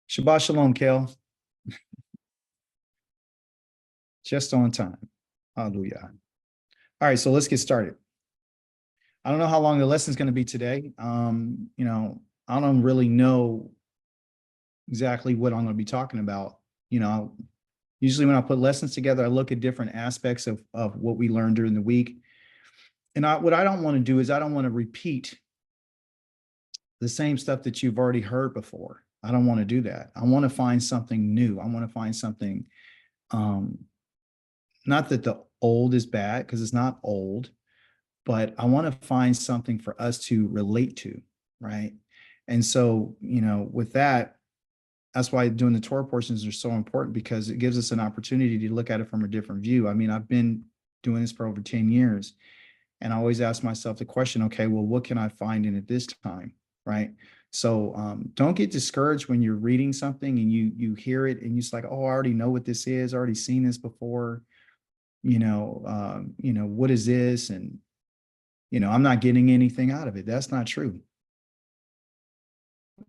Shabbat shalom, Kel. Just on time. Hallelujah. All right, so let's get started. I don't know how long the lesson is going to be today. I don't really know exactly what I'm going to be talking about. Usually when I put lessons together, I look at different aspects of what we learned during the week. And what I don't want to do is I don't want to repeat the same stuff that you've already heard before. I don't want to do that. I want to find something new. I want to find something, not that the old is bad, because it's not old, but I want to find something for us to relate to, right? And so, with that's why doing the Torah portions are so important, because it gives us an opportunity to look at it from a different view. I mean, I've been doing this for over 10 years, and I always ask myself the question, okay, well, what can I find in it this time, right? So don't get discouraged when you're reading something and you hear it and you're just like, oh, I already know what this is. I already seen this before. What is this? And, I'm not getting anything out of it. That's not true.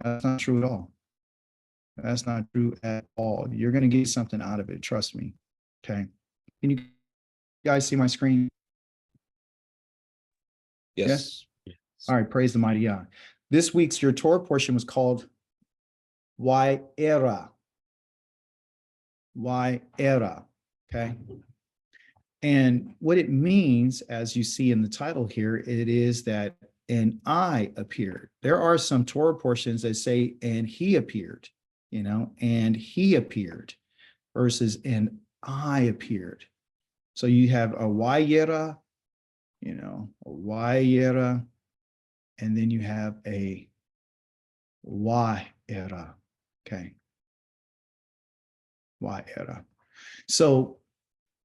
That's not true at all. That's not true at all. You're going to get something out of it. Trust me. Okay. Can you guys see my screen? Yes? All right. Praise the mighty Yah. This week's your Torah portion was called YHWH. YHWH. Okay. And what it means, as you see in the title here, it is that an I appeared. There are some Torah portions that say, and he appeared, and he appeared, versus and I appeared. So you have a YHWH, a YHWH, and then you have a YHWH. Okay. YHWH. So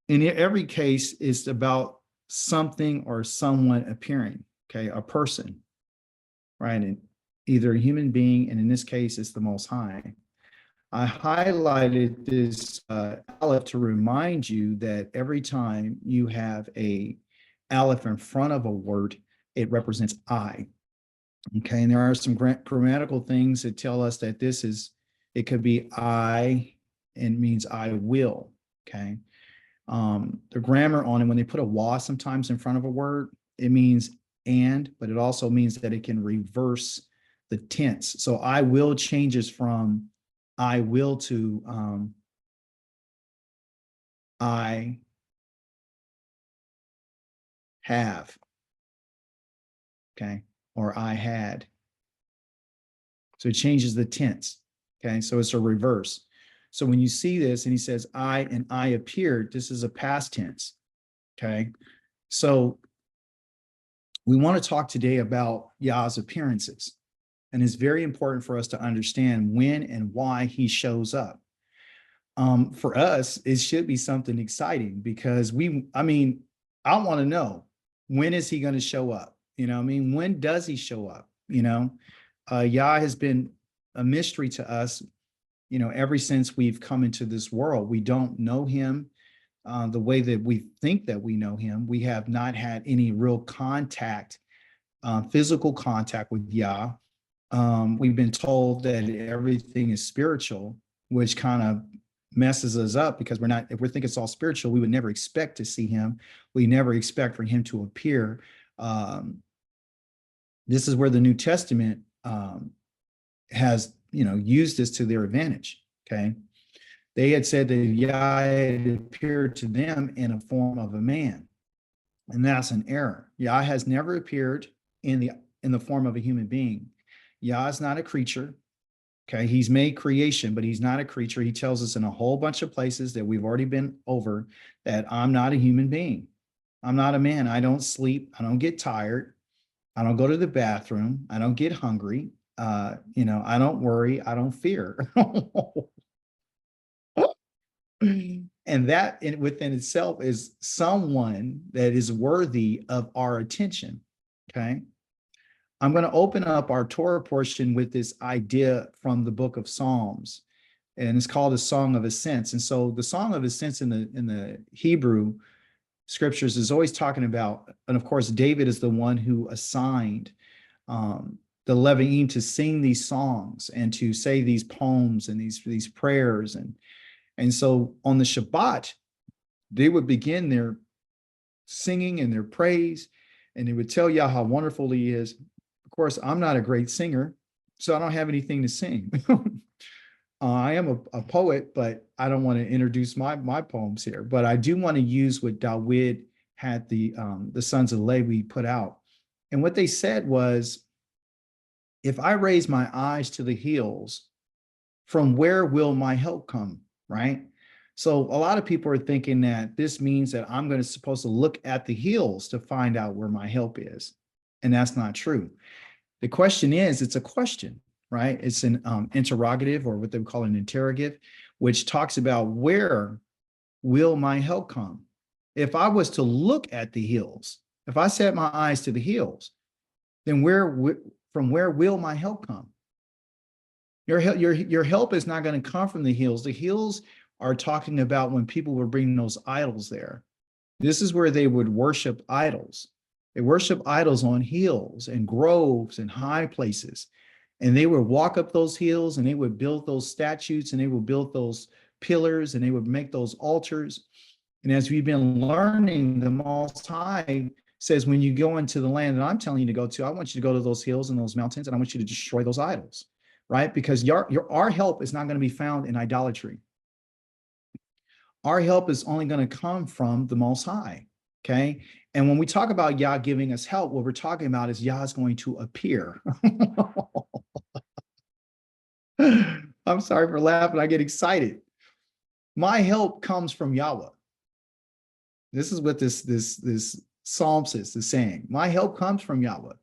in every case, it's about something or someone appearing, okay, a person, right? And either a human being, and in this case, it's the Most High. I highlighted this aleph to remind you that every time you have a aleph in front of a word, it represents I. Okay, and there are some grammatical things that tell us that it could be I and means I will. Okay. The grammar on it, when they put a wa sometimes in front of a word, it means and, but it also means that it can reverse the tense. So I will changes from I will to I have. Okay. Or I had. So it changes the tense. Okay. So it's a reverse. So when you see this and he says I and I appeared, this is a past tense. Okay. So we want to talk today about Yah's appearances. And it's very important for us to understand when and why he shows up. For us, it should be something exciting, because I want to know, when is he going to show up? When does he show up? Yah has been a mystery to us, ever since we've come into this world. We don't know him the way that we think that we know him. We have not had any real contact, physical contact with Yah. We've been told that everything is spiritual, which kind of messes us up, because if we think it's all spiritual, we would never expect to see him. We never expect for him to appear. This is where the New Testament has, used this to their advantage. Okay. They had said that Yah had appeared to them in a form of a man. And that's an error. Yah has never appeared in the form of a human being. Yah is not a creature. Okay. He's made creation, but he's not a creature. He tells us in a whole bunch of places that we've already been over that I'm not a human being. I'm not a man. I don't sleep. I don't get tired. I don't go to the bathroom. I don't get hungry. I don't worry. I don't fear. And that within itself is someone that is worthy of our attention. Okay. I'm going to open up our Torah portion with this idea from the book of Psalms, and it's called a Song of Ascents. And so the Song of Ascents in the Hebrew scriptures is always talking about, and of course, David is the one who assigned the Levi'im to sing these songs and to say these poems and these prayers. And so on the Shabbat, they would begin their singing and their praise, and they would tell Yah how wonderful he is. Of course, I'm not a great singer, so I don't have anything to sing. I am a poet, but I don't want to introduce my poems here. But I do want to use what Dawid had the sons of Levi put out. And what they said was, if I raise my eyes to the hills, from where will my help come, right? So a lot of people are thinking that this means that I'm supposed to look at the hills to find out where my help is. And that's not true. The question is, it's a question, right? It's an interrogative, or what they would call an interrogative, which talks about where will my help come? If I was to look at the hills, if I set my eyes to the hills, then from where will my help come? Your help is not going to come from the hills. The hills are talking about when people were bringing those idols there. This is where they would worship idols. They worship idols on hills and groves and high places. And they would walk up those hills and they would build those statues and they would build those pillars and they would make those altars. And as we've been learning, the Most High says, when you go into the land that I'm telling you to go to, I want you to go to those hills and those mountains, and I want you to destroy those idols, right? Because our help is not going to be found in idolatry. Our help is only going to come from the Most High, okay? And when we talk about Yah giving us help, what we're talking about is Yah is going to appear. I'm sorry for laughing. I get excited. My help comes from Yahweh. This is what this psalmist is saying. My help comes from Yahweh,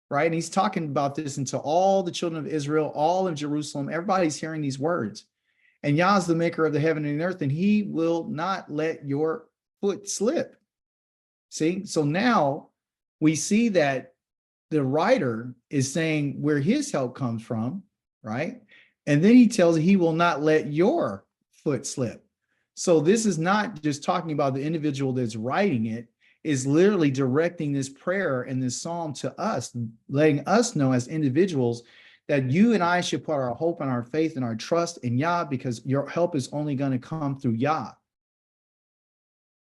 right? And he's talking about this into all the children of Israel, all of Jerusalem. Everybody's hearing these words. And Yah is the maker of the heaven and the earth, and he will not let your foot slip. See? So now we see that the writer is saying where his help comes from, right? And then he tells he will not let your foot slip. So this is not just talking about the individual that's writing it, is literally directing this prayer and this psalm to us, letting us know as individuals that you and I should put our hope and our faith and our trust in Yah, because your help is only going to come through Yah,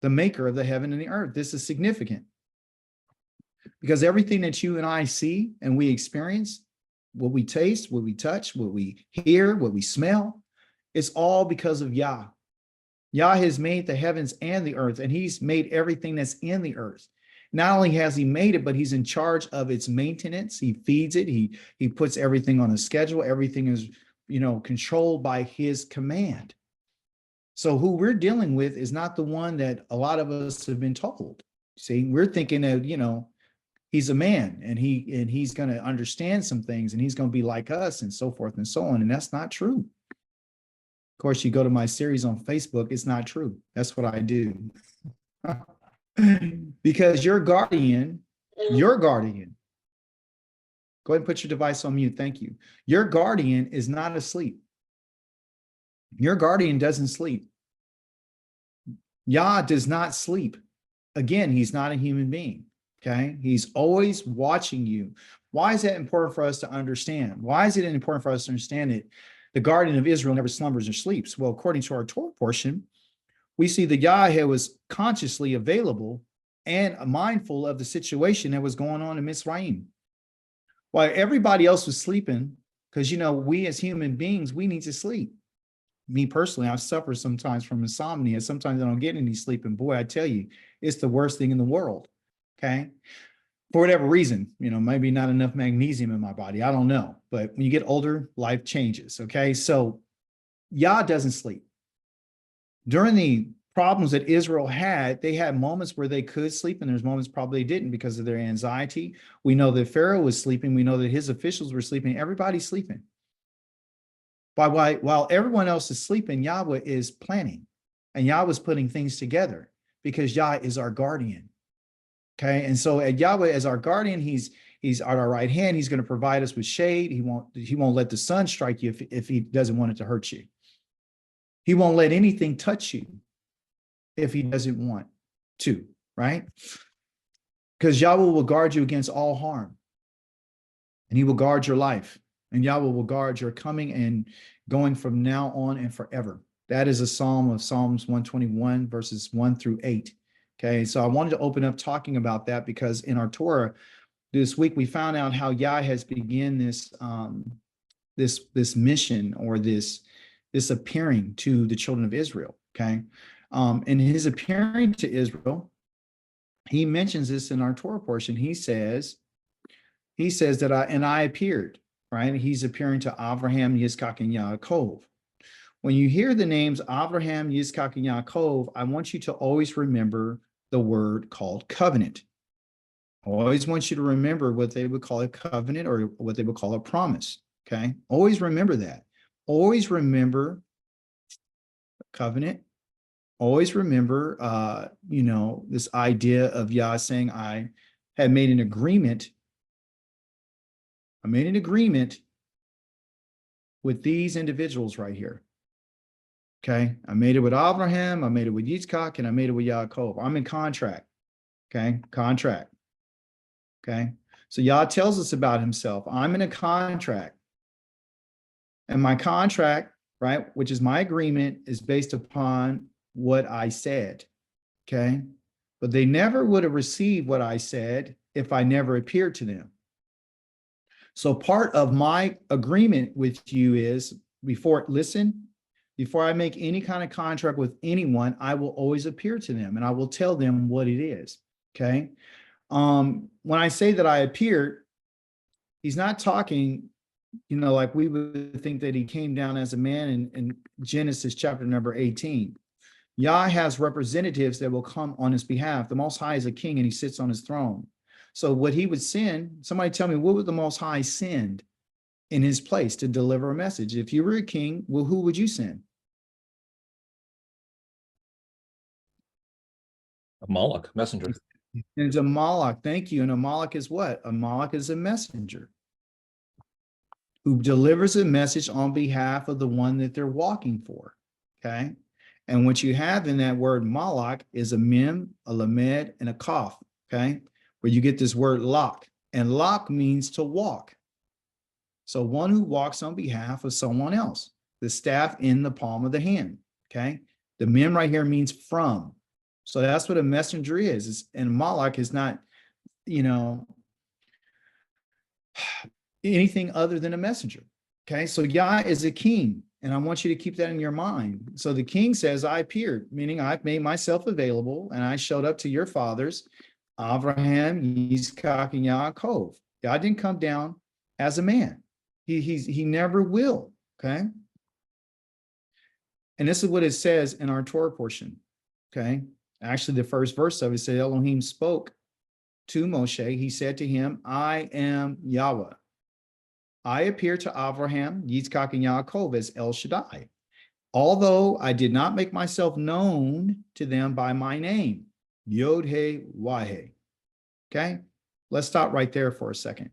the maker of the heaven and the earth. This is significant because everything that you and I see and we experience, what we taste, what we touch, what we hear, what we smell, it's all because of Yah. Yah has made the heavens and the earth, and he's made everything that's in the earth. Not only has he made it, but he's in charge of its maintenance. He feeds it. He puts everything on a schedule. Everything is, controlled by his command. So who we're dealing with is not the one that a lot of us have been told. See, we're thinking that, he's a man and he's going to understand some things and he's going to be like us and so forth and so on. And that's not true. Of course, you go to my series on Facebook, it's not true. That's what I do. Because your guardian, go ahead and put your device on mute. Thank you. Your guardian is not asleep. Your guardian doesn't sleep. Yah does not sleep. Again, he's not a human being. Okay. He's always watching you. Why is that important for us to understand? Why is it important for us to understand it? The guardian of Israel never slumbers or sleeps. Well, according to our Torah portion, we see that Yahweh was consciously available and mindful of the situation that was going on in Mitzrayim. While everybody else was sleeping, because, we as human beings, we need to sleep. Me personally, I suffer sometimes from insomnia. Sometimes I don't get any sleep. And boy, I tell you, it's the worst thing in the world. Okay. For whatever reason, maybe not enough magnesium in my body. I don't know. But when you get older, life changes. Okay. So Yah doesn't sleep. During the problems that Israel had, they had moments where they could sleep, and there's moments probably they didn't because of their anxiety. We know that Pharaoh was sleeping. We know that his officials were sleeping. Everybody's sleeping. While everyone else is sleeping, Yahweh is planning, and Yahweh's putting things together because Yah is our guardian. Okay. And so at Yahweh as our guardian, he's at our right hand. He's going to provide us with shade. He won't let the sun strike you if he doesn't want it to hurt you. He won't let anything touch you if he doesn't want to, right? Because Yahweh will guard you against all harm. and he will guard your life, and Yahweh will guard your coming and going from now on and forever. That is a psalm of Psalms 121, verses 1 through 8. Okay, so I wanted to open up talking about that because in our Torah this week we found out how Yah has begun this mission, or this appearing to the children of Israel. Okay, in his appearing to Israel, he mentions this in our Torah portion. He says that I appeared, right? He's appearing to Abraham, Yitzchak, and Yaakov. When you hear the names Abraham, Yitzchak, and Yaakov, I want you to always remember the word called covenant. I always want you to remember what they would call a covenant, or what they would call a promise. Okay, always remember that. Always remember covenant. Always remember, this idea of Yah saying, I had made an agreement. I made an agreement with these individuals right here. Okay, I made it with Abraham, I made it with Yitzchak, and I made it with Yaakov. I'm in contract. Okay, contract. Okay, so Yah tells us about himself. I'm in a contract. And my contract, right, which is my agreement, is based upon what I said. Okay, but they never would have received what I said if I never appeared to them. So part of my agreement with you is, before I make any kind of contract with anyone, I will always appear to them and I will tell them what it is. Okay. When I say that I appeared, he's not talking, like we would think that he came down as a man in Genesis chapter number 18. Yah has representatives that will come on his behalf. The Most High is a king and he sits on his throne. So what he would send, somebody tell me, what would the Most High send in his place to deliver a message? If you were a king, well, who would you send? A Moloch, messenger. And it's a Moloch. Thank you. And a Moloch is what? A Moloch is a messenger who delivers a message on behalf of the one that they're walking for. Okay. And what you have in that word Moloch is a mem, a lamed, and a kaf. Okay. Where you get this word lock. And lock means to walk. So one who walks on behalf of someone else, the staff in the palm of the hand. Okay. The mem right here means from. So that's what a messenger is. And Moloch is not, anything other than a messenger. Okay. So Yah is a king. And I want you to keep that in your mind. So the king says, I appeared, meaning I've made myself available and I showed up to your fathers, Abraham, Yitzchak, and Yaakov. God didn't come down as a man. He never will. Okay. And this is what it says in our Torah portion. Okay. Actually, the first verse of it said, Elohim spoke to Moshe. He said to him, I am Yahweh. I appear to Abraham, Yitzchak, and Yaakov as El Shaddai, although I did not make myself known to them by my name, YHWH. Okay, let's stop right there for a second.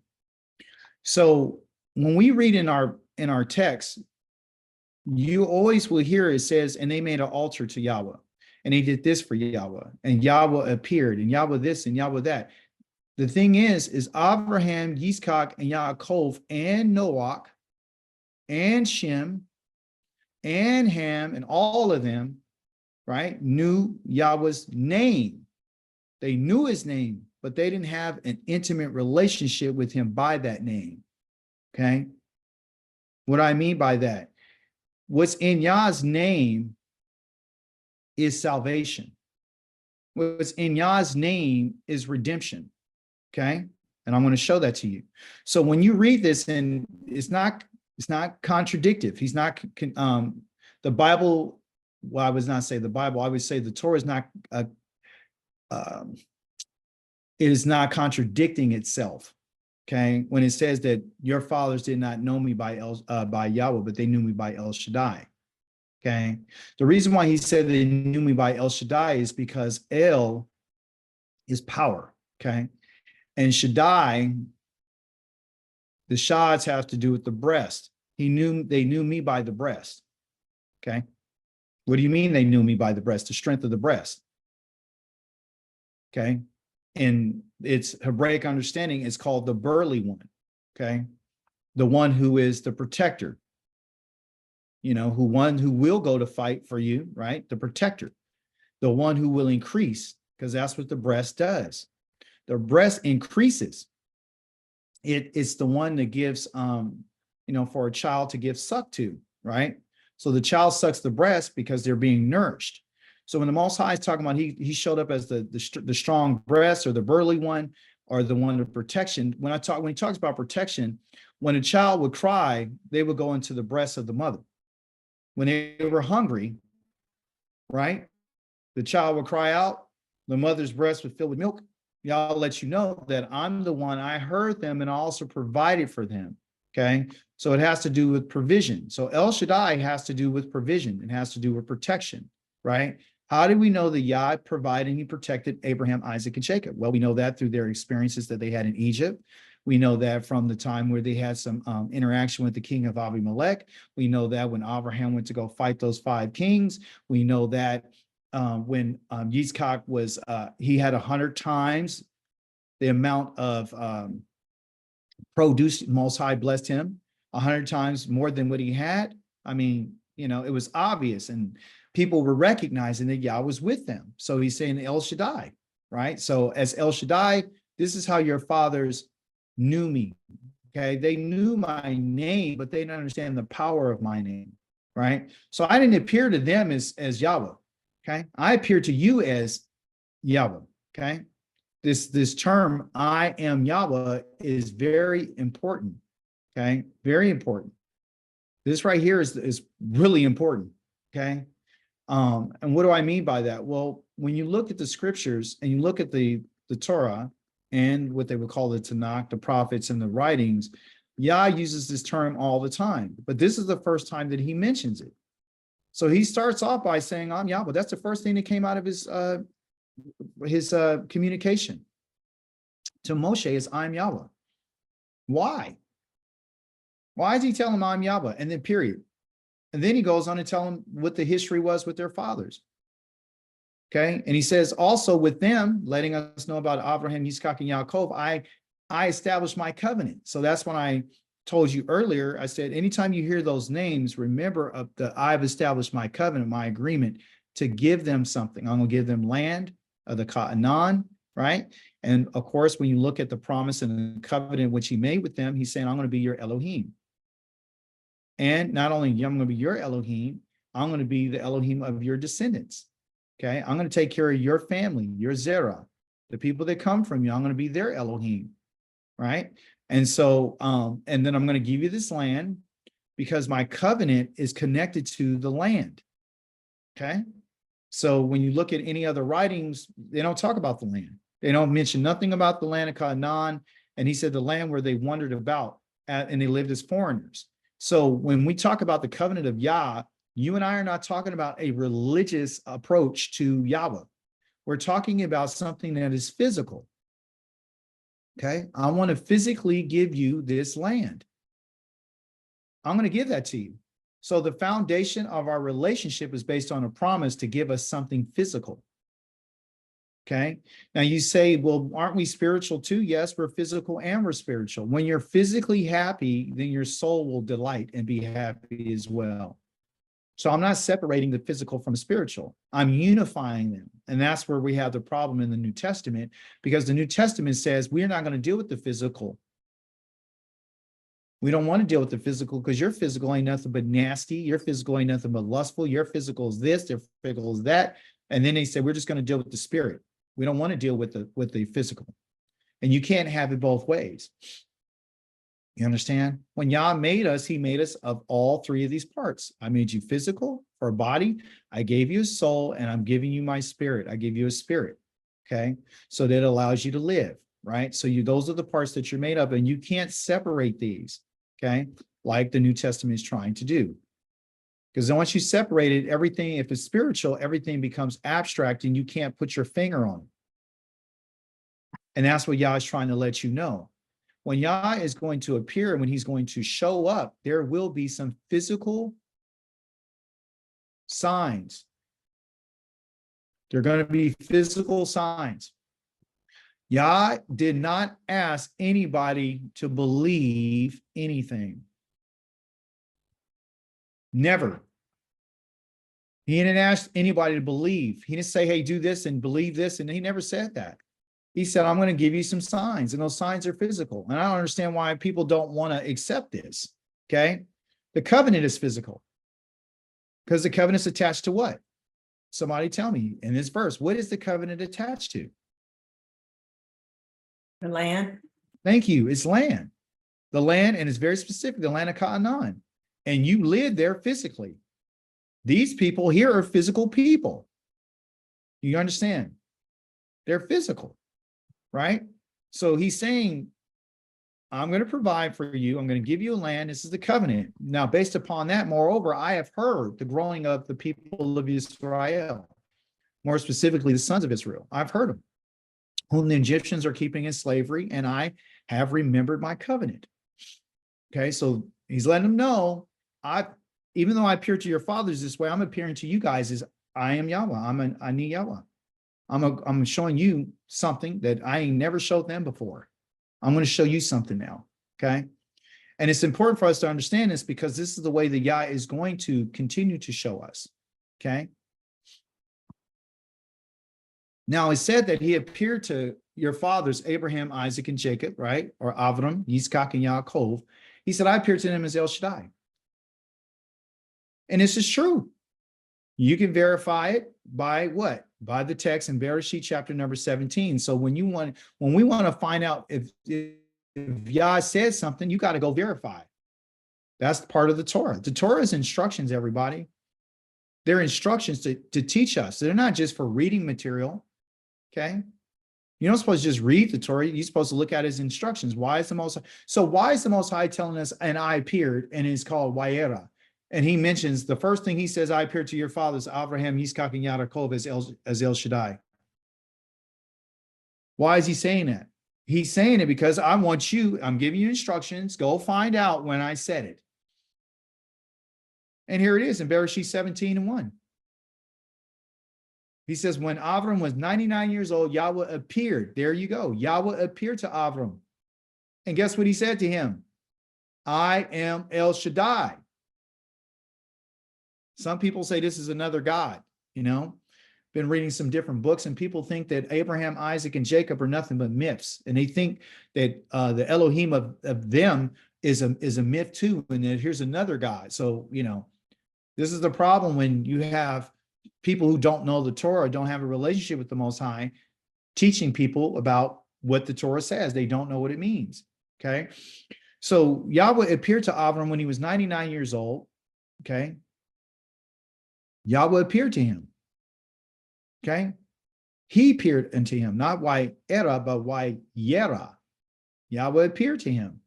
So when we read in our text, you always will hear it says, and they made an altar to Yahweh, and they did this for Yahweh, and Yahweh appeared, and Yahweh this, and Yahweh that. The thing is Abraham, Yitzchak, and Yaakov, and Noach, and Shem, and Ham, and all of them, right, knew Yahweh's name. They knew his name, but they didn't have an intimate relationship with him by that name. Okay? What I mean by that, what's in Yah's name is salvation. What's in Yah's name is redemption. Okay. And I'm going to show that to you. So when you read this, and it's not contradictive. He's not, the Bible. Well, I would not say the Bible. I would say the Torah is not, it is not contradicting itself. Okay. When it says that your fathers did not know me by Yahweh, but they knew me by El Shaddai. Okay. The reason why he said they knew me by El Shaddai is because El is power. Okay. And Shaddai, the shads have to do with the breast. They knew me by the breast. Okay. What do you mean they knew me by the breast? The strength of the breast. Okay. And its Hebraic understanding is called the burly one. Okay. The one who is the protector, who will go to fight for you, right? The protector, the one who will increase, because that's what the breast does. The breast increases. It's the one that gives, for a child to give suck to, right? So the child sucks the breast because they're being nourished. So when the Most High is talking about he showed up as the strong breast or the burly one or the one of protection. When he talks about protection, when a child would cry, they would go into the breast of the mother. When they were hungry, right? The child would cry out, the mother's breast would fill with milk. Y'all let you know that I'm the one, I heard them and also provided for them. Okay. So it has to do with provision. So El Shaddai has to do with provision. It has to do with protection, right? How do we know that Yah provided and he protected Abraham, Isaac, and Jacob? Well, we know that through their experiences that they had in Egypt. We know that from the time where they had some interaction with the king of Abimelech. We know that when Abraham went to go fight those 5 kings. We know that when Yitzchak was, he had 100 times the amount of produce. Most High blessed him 100 times more than what he had. I mean, it was obvious, and people were recognizing that Yah was with them. So he's saying El Shaddai, right? So as El Shaddai, this is how your fathers knew me. Okay, they knew my name, but they didn't understand the power of my name, right? So I didn't appear to them as Yahweh. Okay, I appear to you as Yahweh. Okay, this term I am Yahweh is very important. Okay, very important. This right here is really important. Okay, and what do I mean by that? Well, when you look at the scriptures and you look at the Torah and what they would call the Tanakh, the prophets, and the writings, Yah uses this term all the time, but this is the first time that he mentions it. So he starts off by saying, I'm Yahweh. That's the first thing that came out of his communication to Moshe is, I'm Yahweh. Why? Why is he telling him I'm Yahweh? And then period. And then he goes on to tell him what the history was with their fathers. Okay. And he says also with them, letting us know about Abraham, Yitzchak, and Yaakov, I established my covenant. So that's when I told you earlier, I said, anytime you hear those names, remember I've established my covenant, my agreement to give them something. I'm going to give them land of the Canaan, right? And of course, when you look at the promise and the covenant which he made with them, he's saying, I'm going to be your Elohim. And not only I'm going to be your Elohim, I'm going to be the Elohim of your descendants. Okay, I'm going to take care of your family, your Zerah, the people that come from you. I'm going to be their Elohim, right? And so, and then I'm going to give you this land because my covenant is connected to the land. Okay, so when you look at any other writings, they don't talk about the land. They don't mention nothing about the land of Canaan. And he said the land where they wandered about and they lived as foreigners. So when we talk about the covenant of Yah, you and I are not talking about a religious approach to Yahweh. We're talking about something that is physical. Okay, I want to physically give you this land. I'm going to give that to you. So the foundation of our relationship is based on a promise to give us something physical. Okay, now you say, well, aren't we spiritual too? Yes, we're physical and we're spiritual. When you're physically happy, then your soul will delight and be happy as well. So I'm not separating the physical from spiritual. I'm unifying them. And that's where we have the problem in the New Testament, because the New Testament says we're not going to deal with the physical. We don't want to deal with the physical because your physical ain't nothing but nasty. Your physical ain't nothing but lustful. Your physical is this, their physical is that. And then they say, we're just going to deal with the spirit. We don't want to deal with the physical. And you can't have it both ways. You understand? When Yah made us, he made us of all 3 of these parts. I made you physical for a body. I gave you a soul, and I'm giving you my spirit. I give you a spirit. Okay. So that allows you to live, right? So those are the parts that you're made of, and you can't separate these. Okay. Like the New Testament is trying to do. Because then once you separate it, everything, if it's spiritual, everything becomes abstract and you can't put your finger on it. And that's what Yah is trying to let you know. When Yah is going to appear, when he's going to show up, there will be some physical signs. There are going to be physical signs. Yah did not ask anybody to believe anything. Never. He didn't ask anybody to believe. He didn't say, hey, do this and believe this. And he never said that. He said, I'm going to give you some signs, and those signs are physical. And I don't understand why people don't want to accept this. Okay. The covenant is physical because the covenant's attached to what? Somebody tell me in this verse, what is the covenant attached to? The land. Thank you. It's land. The land, and it's very specific, the land of Canaan. And you live there physically. These people here are physical people. You understand? They're physical, right? So he's saying, I'm going to provide for you. I'm going to give you a land. This is the covenant. Now, based upon that, moreover, I have heard the growing of the people of Israel, more specifically, the sons of Israel. I've heard them, whom the Egyptians are keeping in slavery, and I have remembered my covenant. Okay, so he's letting them know, even though I appear to your fathers this way, I'm appearing to you guys as I am Yahweh. I'm Ani Yahweh. I'm showing you something that I ain't never showed them before. I'm going to show you something now. Okay. And it's important for us to understand this because this is the way the Yah is going to continue to show us. Okay. Now it said that he appeared to your fathers, Abraham, Isaac, and Jacob, right? Or Avram, Yitzchak, and Yaakov. He said, I appeared to them as El Shaddai. And this is true. You can verify it by what? By the text in Bereshit chapter number 17. So when we want to find out if Yah says something, you got to go verify. That's part of the Torah. The Torah is instructions, everybody. They're instructions to teach us. They're not just for reading material. Okay. You're not supposed to just read the Torah. You're supposed to look at his instructions. Why is the Most High telling us, and I appeared, and it's called Wayera? And he mentions the first thing he says, I appeared to your fathers, Abraham, Yitzchak, and Yaakov as El Shaddai. Why is he saying that? He's saying it because I'm giving you instructions. Go find out when I said it. And here it is in Bereshit 17:1. He says, when Avram was 99 years old, Yahweh appeared. There you go. Yahweh appeared to Avram. And guess what he said to him? I am El Shaddai. Some people say this is another God, been reading some different books, and people think that Abraham, Isaac, and Jacob are nothing but myths. And they think that the Elohim of them is a myth too. And that here's another God. So, this is the problem when you have people who don't know the Torah, don't have a relationship with the Most High, teaching people about what the Torah says. They don't know what it means. Okay. So Yahweh appeared to Avram when he was 99 years old. Okay. Yahweh appeared to him. Okay. He appeared unto him, not Wayera, but Wayera. Yahweh appeared to him.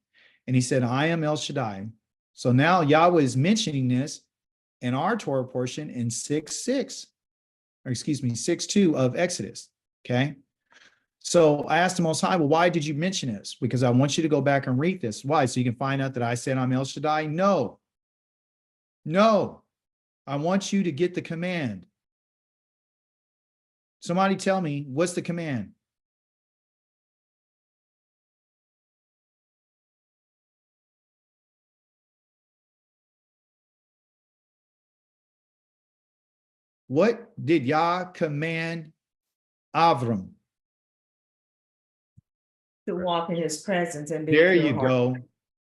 And he said, I am El Shaddai. So now Yahweh is mentioning this in our Torah portion in 6:2 of Exodus. Okay. So I asked the Most High, well, why did you mention this? Because I want you to go back and read this. Why? So you can find out that I said I'm El Shaddai? No. I want you to get the command. Somebody tell me, what's the command? What did Yah command Avram? To walk in his presence and be There you pure-hearted. go.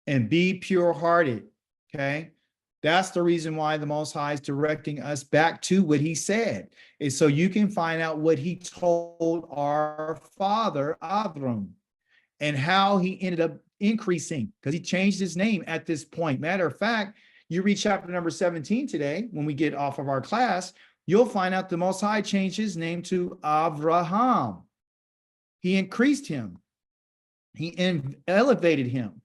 And be pure-hearted. Okay. That's the reason why the Most High is directing us back to what he said, is so you can find out what he told our father Avram and how he ended up increasing, because he changed his name at this point. Matter of fact, you read chapter number 17 today, when we get off of our class, you'll find out the Most High changed his name to Avraham. He increased him. He elevated him.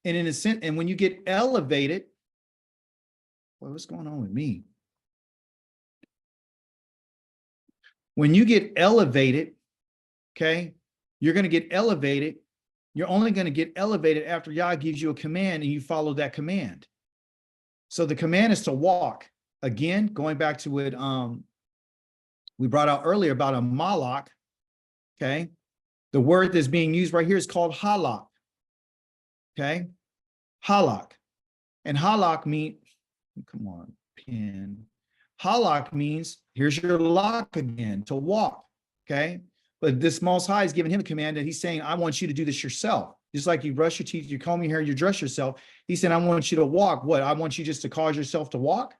And in a sense, and when you get elevated, what's going on with me? When you get elevated, okay, you're going to get elevated. You're only going to get elevated after Yah gives you a command and you follow that command. So the command is to walk. Again, going back to what we brought out earlier about a malach, okay? The word that's being used right here is called halak. Okay, halak. And halak mean, come on, pen. Halak means, here's your lock again, to walk. Okay, but this Most High is giving him a command that he's saying, I want you to do this yourself. Just like you brush your teeth, you comb your hair, you dress yourself. He said, I want you to walk. What? I want you just to cause yourself to walk?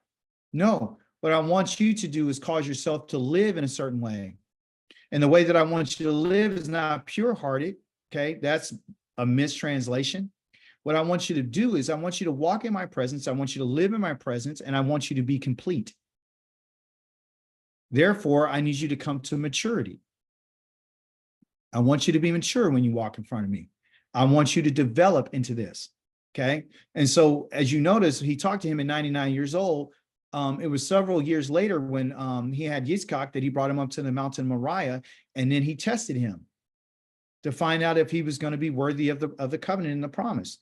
No, what I want you to do is cause yourself to live in a certain way. And the way that I want you to live is not pure-hearted. Okay, that's a mistranslation. What I want you to do is I want you to walk in my presence. I want you to live in my presence, and I want you to be complete. Therefore, I need you to come to maturity. I want you to be mature when you walk in front of me. I want you to develop into this. Okay. And so, as you notice, he talked to him at 99 years old. It was several years later when he had Yitzchak that he brought him up to the mountain Moriah, and then he tested him to find out if he was going to be worthy of the covenant and the promise.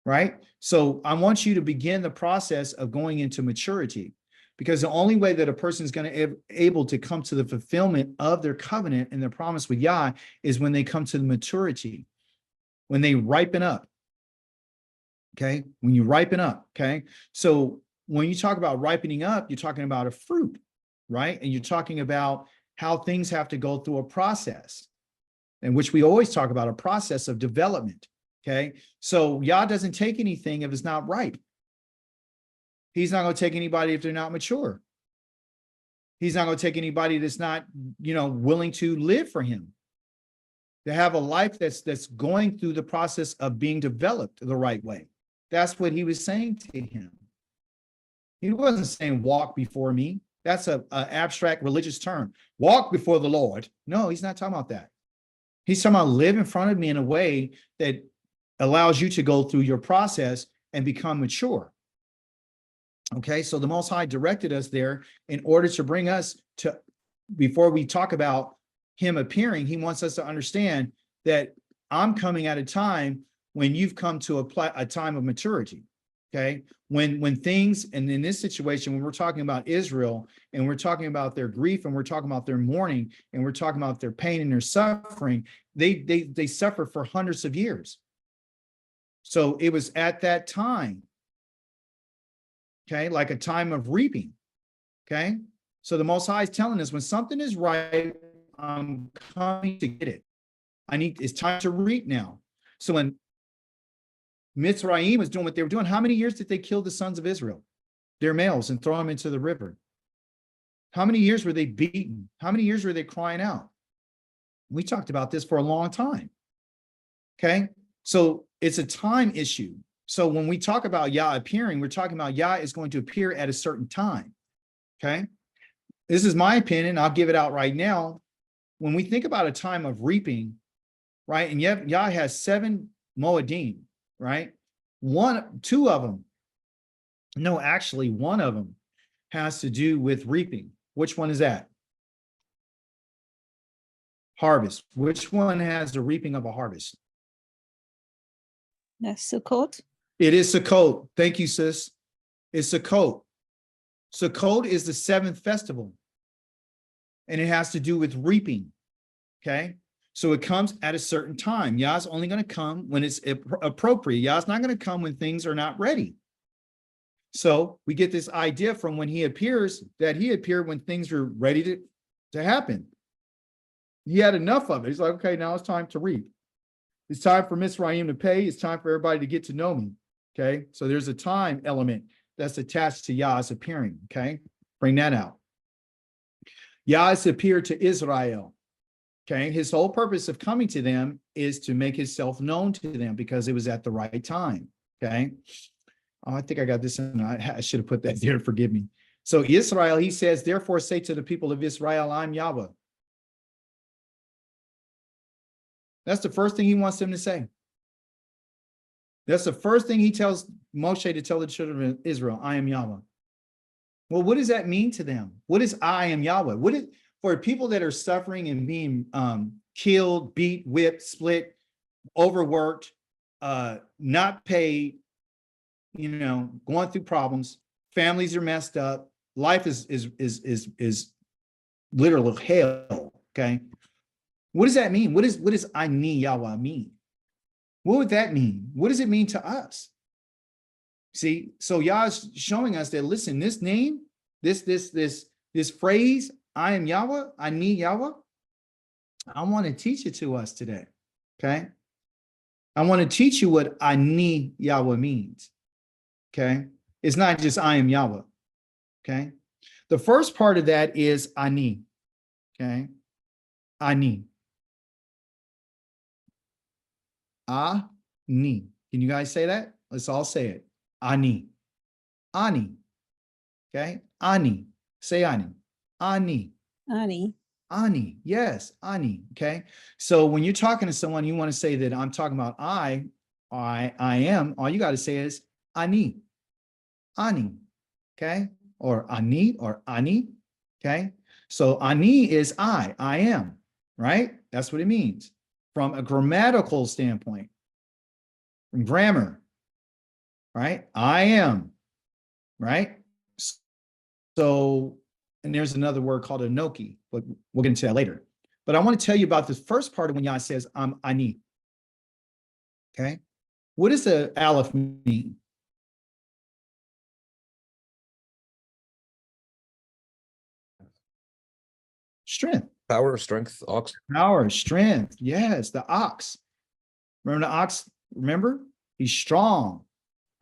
Right. So I want you to begin the process of going into maturity, because the only way that a person is going to able to come to the fulfillment of their covenant and their promise with Yah is when they come to the maturity, when they ripen up. Okay. When you ripen up. Okay. So when you talk about ripening up, you're talking about a fruit, right? And you're talking about how things have to go through a process, in which we always talk about a process of development. Okay. So Yah doesn't take anything if it's not ripe. He's not going to take anybody if they're not mature. He's not going to take anybody that's not, willing to live for him, to have a life that's going through the process of being developed the right way. That's what he was saying to him. He wasn't saying walk before me. That's an abstract religious term. Walk before the Lord. No, he's not talking about that. He's talking about live in front of me in a way that allows you to go through your process and become mature. Okay, so the Most High directed us there in order to bring us to, before we talk about him appearing, he wants us to understand that I'm coming at a time when you've come to a time of maturity. Okay, when things, and in this situation, when we're talking about Israel and we're talking about their grief and we're talking about their mourning and we're talking about their pain and their suffering, they suffered for hundreds of years. So it was at that time, okay, like a time of reaping. Okay, so the Most High is telling us when something is right, I'm coming to get it. It's time to reap now. So when Mitzrayim was doing what they were doing, how many years did they kill the sons of Israel, their males, and throw them into the river? How many years were they beaten? How many years were they crying out? We talked about this for a long time. Okay, so it's a time issue. So when we talk about Yah appearing, we're talking about Yah is going to appear at a certain time. Okay, this is my opinion. I'll give it out right now. When we think about a time of reaping, right, and Yah has 7 Moedim, right? Two of them, no, actually, one of them has to do with reaping. Which one is that? Harvest. Which one has the reaping of a harvest? That's Sukkot. It is Sukkot. Thank you, sis. It's Sukkot. Sukkot is the 7th festival, and it has to do with reaping. Okay, so it comes at a certain time. Yah's only going to come when it's appropriate. Yah's not going to come when things are not ready. So we get this idea from when he appears that he appeared when things were ready to happen. He had enough of it. He's like, okay, now it's time to reap. It's time for Mitzrayim to pay. It's time for everybody to get to know me. Okay, so there's a time element that's attached to Yah's appearing. Okay, bring that out. Yah has appeared to Israel. Okay, his whole purpose of coming to them is to make himself known to them because it was at the right time. Okay, I think I got this in. I should have put that there. Forgive me. So Israel, he says, therefore say to the people of Israel, I'm Yahweh. That's the first thing he wants them to say. That's the first thing he tells Moshe to tell the children of Israel, I am Yahweh. Well, what does that mean to them? What is I am Yahweh? What is, for people that are suffering and being killed, beat, whipped, split, overworked, not paid, going through problems, families are messed up, life is literally hell. Okay. What does that mean? What does Ani Yahweh mean? What would that mean? What does it mean to us? See, so Yah's showing us that, listen, this name, this phrase, I am Yahweh, Ani Yahweh, I want to teach it to us today. Okay. I want to teach you what Ani Yahweh means. Okay. It's not just I am Yahweh. Okay. The first part of that is Ani. Okay. Ani. Ani. Can you guys say that? Let's all say it. Ani. Ani. Okay. Ani. Say Ani. Ani. Ani. Ani. Yes. Ani. Okay. So when you're talking to someone, you want to say that I'm talking about I am, all you got to say is Ani. Ani. Okay. Or Ani or Ani. Okay. So Ani is I am, right? That's what it means from a grammatical standpoint, from grammar, right? I am, right? So, and there's another word called Anoki, but we'll get into that later. But I want to tell you about the first part of when Yah says I'm Ani. Okay. What does the Aleph mean? Strength. Power, strength, ox. Power, strength. Yes, the ox. Remember the ox? Remember? He's strong,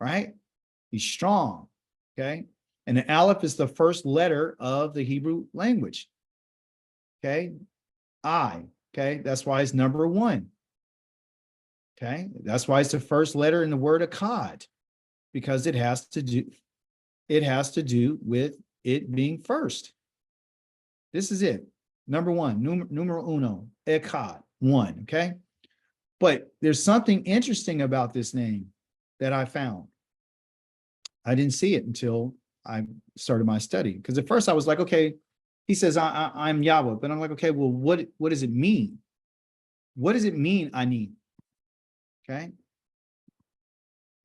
right? He's strong. Okay. And the Aleph is the first letter of the Hebrew language. Okay. I. Okay. That's why it's number 1. Okay. That's why it's the first letter in the word akkad, because it has to do with it being first. This is it. Number 1, numero uno, ekkad, 1. Okay. But there's something interesting about this name that I found. I didn't see it until I started my study, because at first I was like, okay, he says I'm Yahweh, but I'm like, okay, well, what does it mean? What does it mean, Ani? Okay.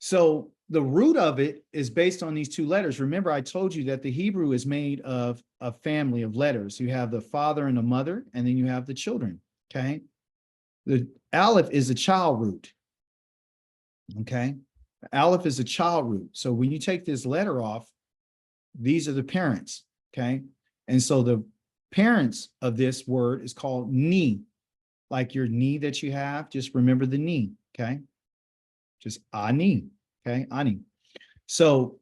So the root of it is based on these 2 letters. Remember, I told you that the Hebrew is made of a family of letters. You have the father and the mother, and then you have the children. Okay. The Aleph is a child root. Okay. Aleph is a child root. So when you take this letter off, these are the parents. Okay. And so the parents of this word is called Ni, like your knee that you have. Just remember the knee. Okay. Just Ani. Okay. Ani. So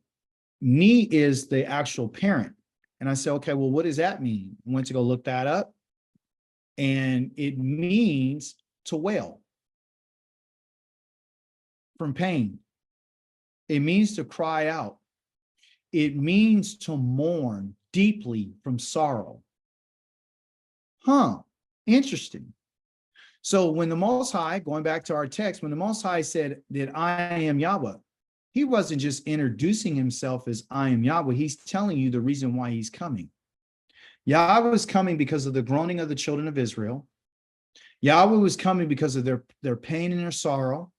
Ni is the actual parent. And I said, okay, well, what does that mean? I went to go look that up. And it means to wail from pain. It means to cry out. It means to mourn deeply from sorrow. Huh, interesting. So when the Most High, going back to our text, when the Most High said that I am Yahweh, he wasn't just introducing himself as I am Yahweh. He's telling you the reason why he's coming. Yahweh was coming because of the groaning of the children of Israel. Yahweh was coming because of their pain and their sorrow.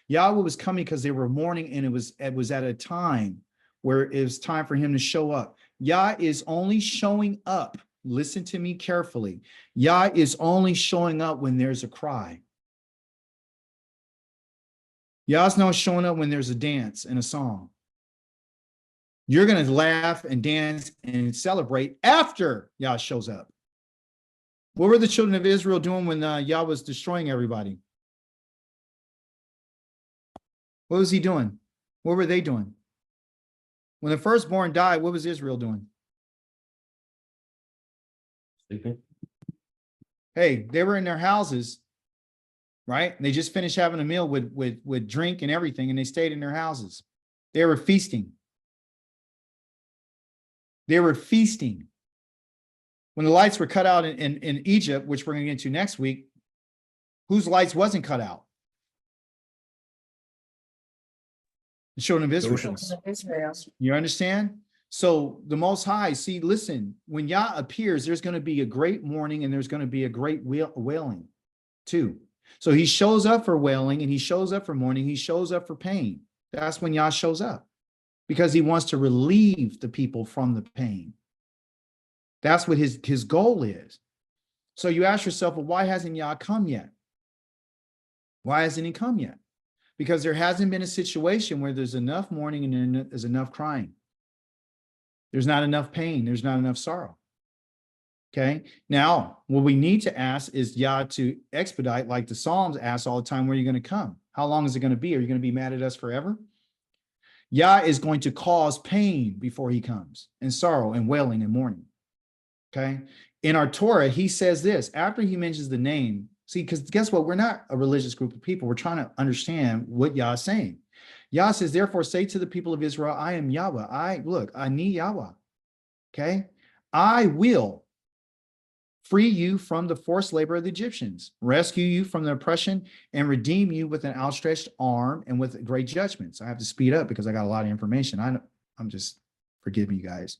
Yahweh was coming because they were mourning, and it was at a time where it was time for him to show up. Yah is only showing up. Listen to me carefully. Yah is only showing up when there's a cry. Yah's not showing up when there's a dance and a song. You're going to laugh and dance and celebrate after Yah shows up. What were the children of Israel doing when Yah was destroying everybody? What was he doing? What were they doing? When the firstborn died, what was Israel doing? Sleeping. Hey, they were in their houses, right? They just finished having a meal with drink and everything, and they stayed in their houses. They were feasting. They were feasting. When the lights were cut out in Egypt, which we're going to get into next week, whose lights wasn't cut out? The children of Israel. Israel. You understand? So the Most High, see, listen, when Yah appears, there's going to be a great mourning and there's going to be a great wailing too. So he shows up for wailing and he shows up for mourning. He shows up for pain. That's when Yah shows up, because he wants to relieve the people from the pain. That's what his goal is. So you ask yourself, well, why hasn't Yah come yet? Why hasn't he come yet? Because there hasn't been a situation where there's enough mourning and there's enough crying. There's not enough pain. There's not enough sorrow. Okay. Now, what we need to ask is Yah to expedite, like the Psalms ask all the time, where are you going to come? How long is it going to be? Are you going to be mad at us forever? Yah is going to cause pain before he comes, and sorrow and wailing and mourning. Okay. In our Torah, he says this after he mentions the name. See, because guess what? We're not a religious group of people. We're trying to understand what Yah is saying. Yah says, therefore, say to the people of Israel, I am Yahweh. I need Yahweh. Okay. I will free you from the forced labor of the Egyptians, rescue you from the oppression, and redeem you with an outstretched arm and with great judgments. I have to speed up because I got a lot of information. I'm just, forgive me, guys.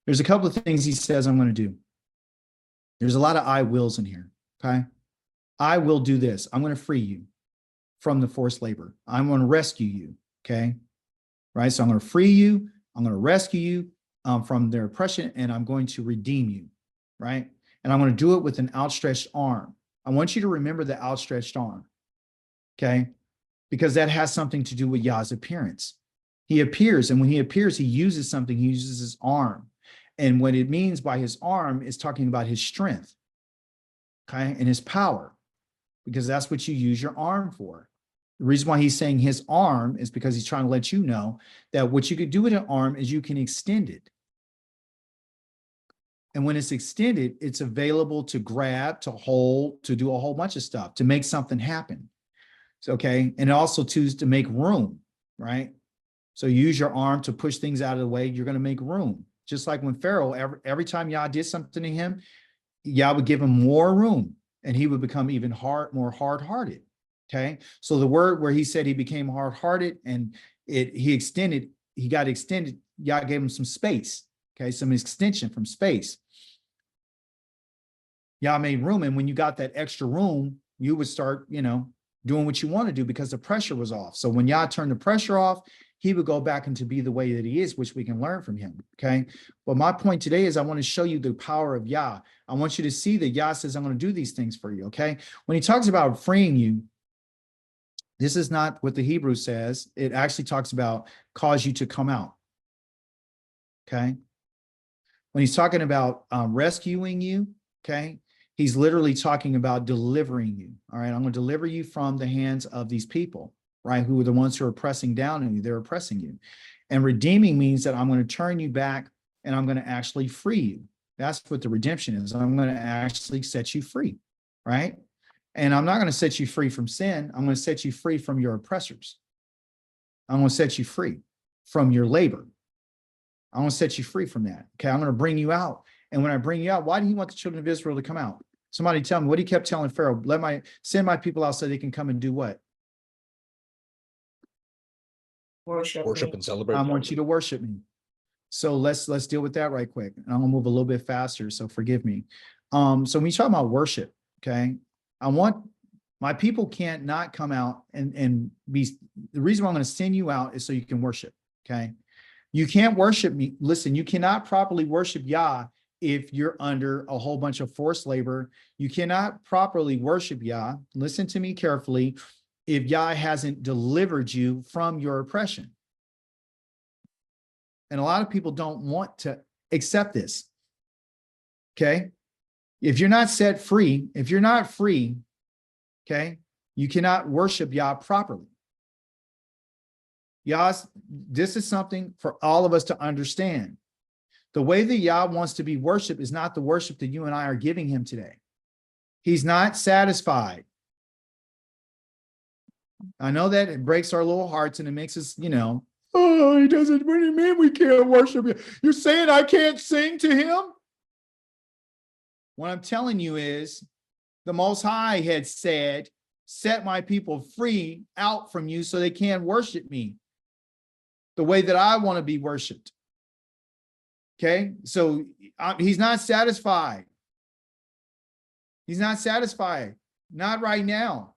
There's a couple of things he says I'm going to do. There's a lot of I wills in here, okay? I will do this. I'm going to free you from the forced labor. I'm going to rescue you, okay? Right? So I'm going to free you. I'm going to rescue you from their oppression, and I'm going to redeem you, right? And I'm going to do it with an outstretched arm. I want you to remember the outstretched arm, okay? Because that has something to do with Yah's appearance. He appears, and when he appears, he uses something. He uses his arm. And what it means by his arm is talking about his strength, okay, and his power, because that's what you use your arm for. The reason why he's saying his arm is because he's trying to let you know that what you could do with an arm is you can extend it. And when it's extended, it's available to grab, to hold, to do a whole bunch of stuff, to make something happen. So, okay, and also to make room, right? So you use your arm to push things out of the way, you're going to make room. Just like when Pharaoh, every time Yah did something to him, Yah would give him more room and he would become even more hard-hearted. Okay. So the word where he said he became hard-hearted and he got extended, Yah gave him some space. Okay. Some extension from space. Yah made room. And when you got that extra room, you would start, doing what you want to do because the pressure was off. So when Yah turned the pressure off, he would go back into be the way that he is, which we can learn from him, okay? But my point today is I want to show you the power of Yah. I want you to see that Yah says, I'm going to do these things for you, okay? When he talks about freeing you, this is not what the Hebrew says. It actually talks about cause you to come out, okay? When he's talking about rescuing you, okay, he's literally talking about delivering you, all right? I'm going to deliver you from the hands of these people, right? Who are the ones who are pressing down on you. They're oppressing you. And redeeming means that I'm going to turn you back and I'm going to actually free you. That's what the redemption is. I'm going to actually set you free, right? And I'm not going to set you free from sin. I'm going to set you free from your oppressors. I'm going to set you free from your labor. I'm going to set you free from that. Okay. I'm going to bring you out. And when I bring you out, why do you want the children of Israel to come out? Somebody tell me what he kept telling Pharaoh, send my people out so they can come and do what? Worship Worship me. and celebrate. I want you to worship me. So let's deal with that right quick. And I'm gonna move a little bit faster, so forgive me. So when you talk about worship, okay, I want my people can't not come out and be, the reason why I'm going to send you out is so you can worship, okay? You can't worship me. Listen, you cannot properly worship Yah if you're under a whole bunch of forced labor. You cannot properly worship Yah, listen to me carefully, if Yah hasn't delivered you from your oppression. And a lot of people don't want to accept this, okay? If you're not set free, if you're not free, okay, you cannot worship Yah properly. This is something for all of us to understand. The way that Yah wants to be worshiped is not the worship that you and I are giving him today. He's not satisfied. I know that it breaks our little hearts and it makes us, oh, he doesn't, what do you mean we can't worship him? You're saying I can't sing to him? What I'm telling you is the Most High had said, set my people free out from you so they can worship me the way that I want to be worshiped. Okay, so he's not satisfied. He's not satisfied. Not right now.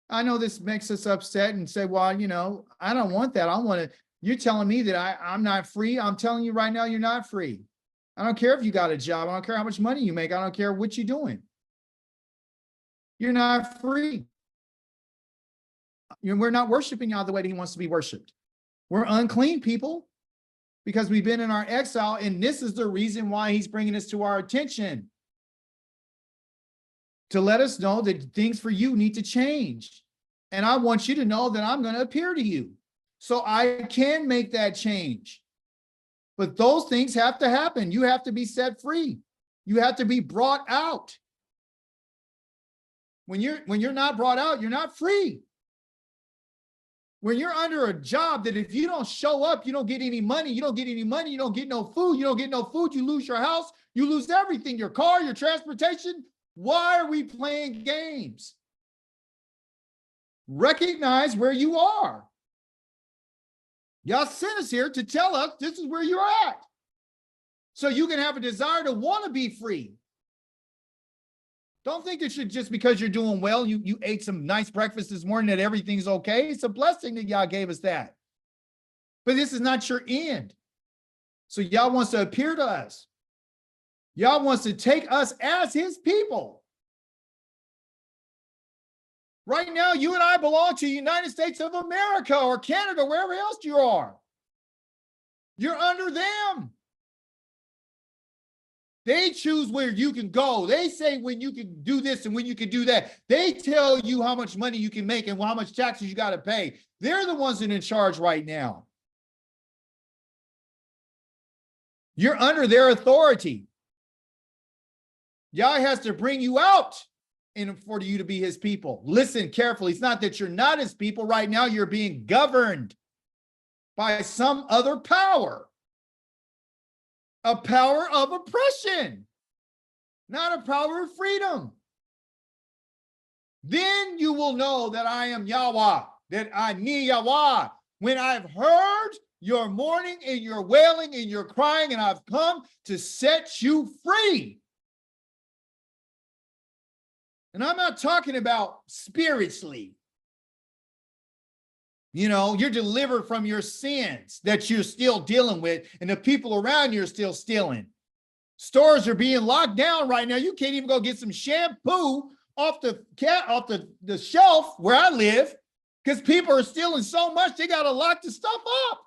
I know this makes us upset and say, well, I don't want that. I want to, you're telling me that I'm not free. I'm telling you right now, you're not free. I don't care if you got a job. I don't care how much money you make. I don't care what you're doing. You're not free. We're not worshiping God the way that he wants to be worshiped. We're unclean people because we've been in our exile, and this is the reason why he's bringing this to our attention, to let us know that things for you need to change. And I want you to know that I'm going to appear to you so I can make that change. But those things have to happen. You have to be set free. You have to be brought out. When you're not brought out, you're not free. When you're under a job that if you don't show up, you don't get any money, you don't get any money, you don't get no food, you don't get no food, you lose your house, you lose everything, your car, your transportation. Why are we playing games? Recognize where you are. Y'all sent us here to tell us this is where you're at. So you can have a desire to want to be free. Don't think that just because you're doing well, you ate some nice breakfast this morning, that everything's okay. It's a blessing that y'all gave us that. But this is not your end. So y'all wants to appear to us. Y'all wants to take us as his people. Right now, you and I belong to the United States of America or Canada, wherever else you are. You're under them. They choose where you can go. They say when you can do this and when you can do that. They tell you how much money you can make and how much taxes you got to pay. They're the ones that are in charge right now. You're under their authority. Yah has to bring you out in order for you to be his people. Listen carefully. It's not that you're not his people. Right now, you're being governed by some other power. A power of oppression, not a power of freedom. Then you will know that I am Yahweh, that I need Yahweh. When I've heard your mourning and your wailing and your crying, and I've come to set you free. And I'm not talking about spiritually. You know, you're delivered from your sins that you're still dealing with, and the people around you are still stealing. Stores are being locked down right now. You can't even go get some shampoo off the shelf where I live because people are stealing so much they got to lock the stuff up.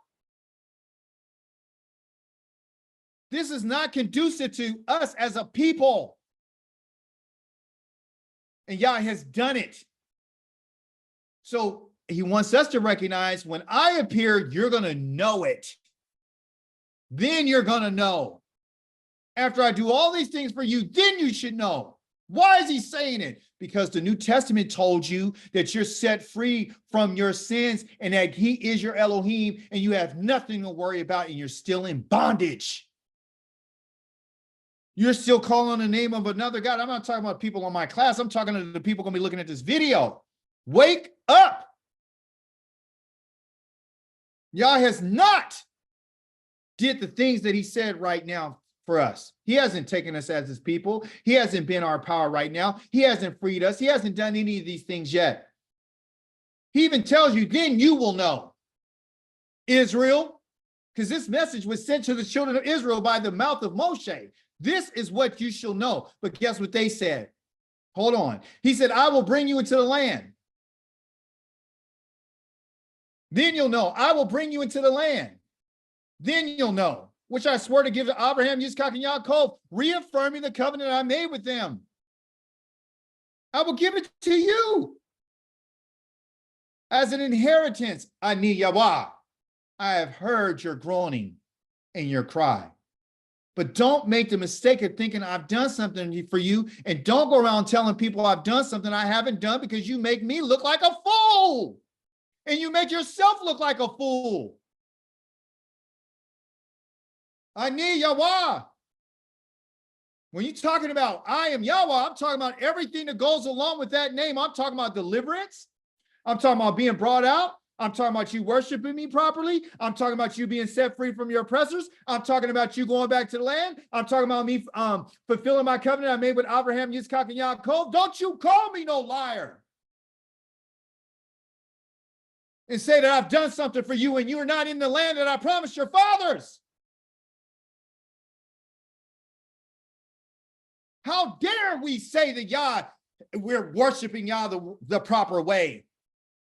This is not conducive to us as a people. And Yah has done it. So he wants us to recognize when I appear, you're going to know it. Then you're going to know. After I do all these things for you, then you should know. Why is he saying it? Because the New Testament told you that you're set free from your sins and that he is your Elohim and you have nothing to worry about and you're still in bondage. You're still calling on the name of another God. I'm not talking about people on my class. I'm talking to the people going to be looking at this video. Wake up. Yah has not did the things that he said right now for us. He hasn't taken us as his people. He hasn't been our power right now. He hasn't freed us. He hasn't done any of these things yet. He even tells you, then you will know. Israel, because this message was sent to the children of Israel by the mouth of Moshe. This is what you shall know. But guess what they said? Hold on. He said, I will bring you into the land. Then you'll know. I will bring you into the land. Then you'll know, which I swear to give to Abraham, Yitzchak, and Yaakov, reaffirming the covenant I made with them. I will give it to you as an inheritance. Ani Yahweh. I have heard your groaning and your cry. But don't make the mistake of thinking I've done something for you, and don't go around telling people I've done something I haven't done, because you make me look like a fool. And you make yourself look like a fool. I need Yahweh. When you're talking about I am Yahweh, I'm talking about everything that goes along with that name. I'm talking about deliverance. I'm talking about being brought out. I'm talking about you worshiping me properly. I'm talking about you being set free from your oppressors. I'm talking about you going back to the land. I'm talking about me fulfilling my covenant I made with Abraham, Yitzchak, and Yaakov. Don't you call me no liar and say that I've done something for you and you are not in the land that I promised your fathers. How dare we say that Yah, we're worshiping Yah the proper way?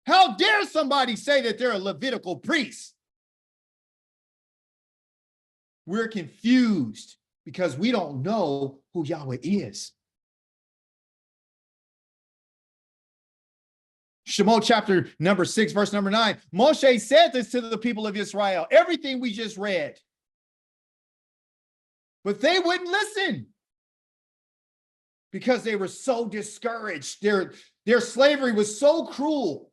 How dare somebody say that they're a Levitical priest? We're confused because we don't know who Yahweh is. Shemot chapter number 6, verse number 9. Moshe said this to the people of Israel, everything we just read. But they wouldn't listen because they were so discouraged. Their slavery was so cruel.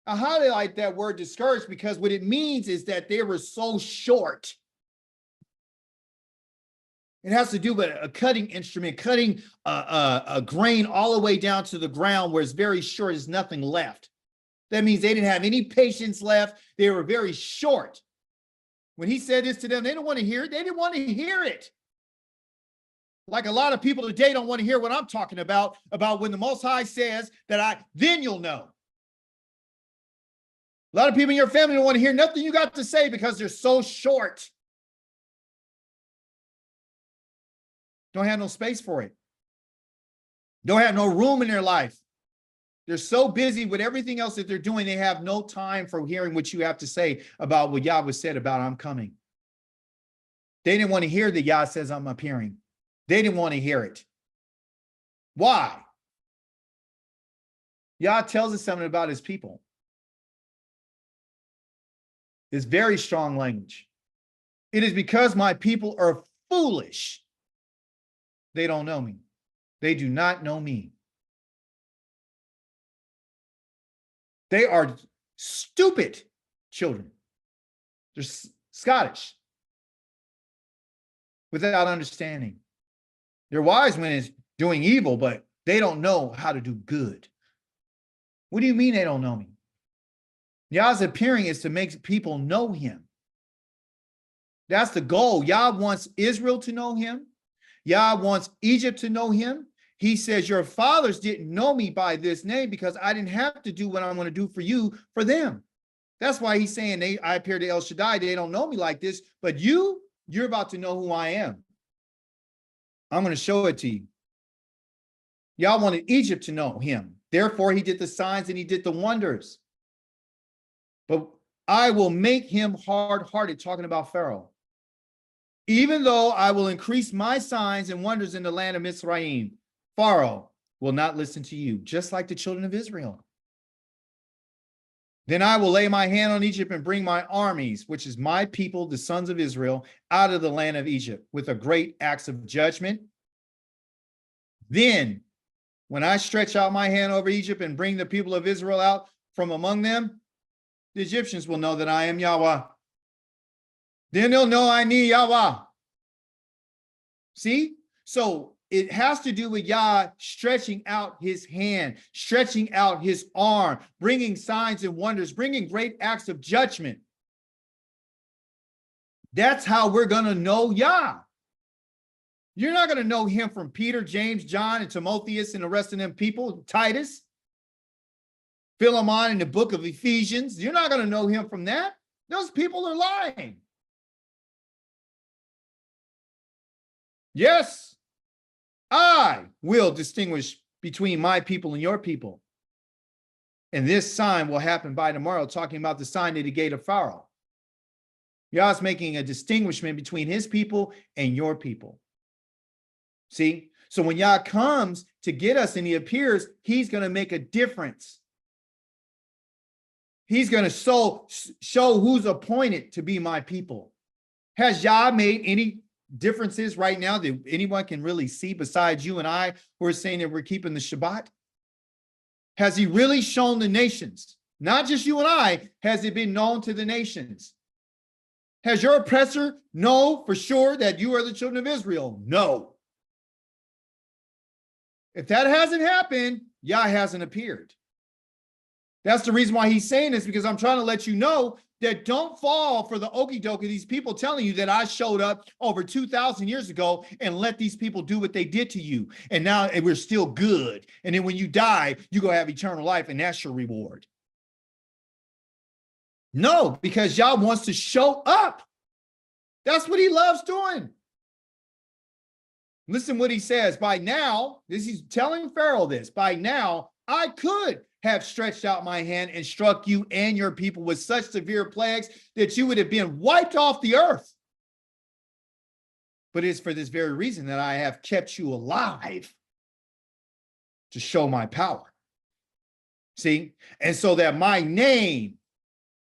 I highlight that word discouraged because what it means is that they were so short. It has to do with a cutting instrument, cutting a grain all the way down to the ground where it's very short, there's nothing left. That means they didn't have any patience left. They were very short. When he said this to them, they didn't want to hear it. They didn't want to hear it. Like a lot of people today don't want to hear what I'm talking about when the Most High says that then you'll know. A lot of people in your family don't want to hear nothing you got to say because they're so short. Don't have no space for it. Don't have no room in their life. They're so busy with everything else that they're doing, they have no time for hearing what you have to say about what Yahweh said about I'm coming. They didn't want to hear that Yah says I'm appearing. They didn't want to hear it. Why? Yah tells us something about his people. It's very strong language. It is because my people are foolish. They don't know me. They do not know me. They are stupid children. They're Scottish without understanding. They're wise when it's doing evil, but they don't know how to do good. What do you mean they don't know me? Yah's appearing is to make people know him. That's the goal. Yah wants Israel to know him. Yah wants Egypt to know him. He says, your fathers didn't know me by this name because I didn't have to do what I'm going to do for you, for them. That's why he's saying I appear to El Shaddai. They don't know me like this, but you're about to know who I am. I'm going to show it to you. Yah wanted Egypt to know him. Therefore, he did the signs and he did the wonders. But I will make him hard-hearted, talking about Pharaoh. Even though I will increase my signs and wonders in the land of Mizraim, Pharaoh will not listen to you, just like the children of Israel. Then I will lay my hand on Egypt and bring my armies, which is my people, the sons of Israel, out of the land of Egypt with a great axe of judgment. Then, when I stretch out my hand over Egypt and bring the people of Israel out from among them, the Egyptians will know that I am Yahweh. Then they'll know I need Yahweh. See? So it has to do with Yah stretching out his hand, stretching out his arm, bringing signs and wonders, bringing great acts of judgment. That's how we're going to know Yah. You're not going to know him from Peter, James, John, and Timotheus and the rest of them people, Titus, Philemon in the book of Ephesians. You're not going to know him from that. Those people are lying. Yes, I will distinguish between my people and your people. And this sign will happen by tomorrow, talking about the sign at the gate of Pharaoh. Yah's making a distinguishment between his people and your people. See? So when Yah comes to get us and he appears, he's going to make a difference. He's going to show who's appointed to be my people. Has Yah made any differences right now that anyone can really see besides you and I who are saying that we're keeping the Shabbat? Has he really shown the nations? Not just you and I. Has it been known to the nations? Has your oppressor know for sure that you are the children of Israel? No. If that hasn't happened, Yah hasn't appeared. That's the reason why he's saying this, because I'm trying to let you know that don't fall for the okie doke of these people telling you that I showed up over 2,000 years ago and let these people do what they did to you. And now we're still good. And then when you die, you go have eternal life and that's your reward. No, because Yah wants to show up. That's what he loves doing. Listen what he says. By now, he's telling Pharaoh this. By now, I could have stretched out my hand and struck you and your people with such severe plagues that you would have been wiped off the earth. But it's for this very reason that I have kept you alive, to show my power. See? And so that my name,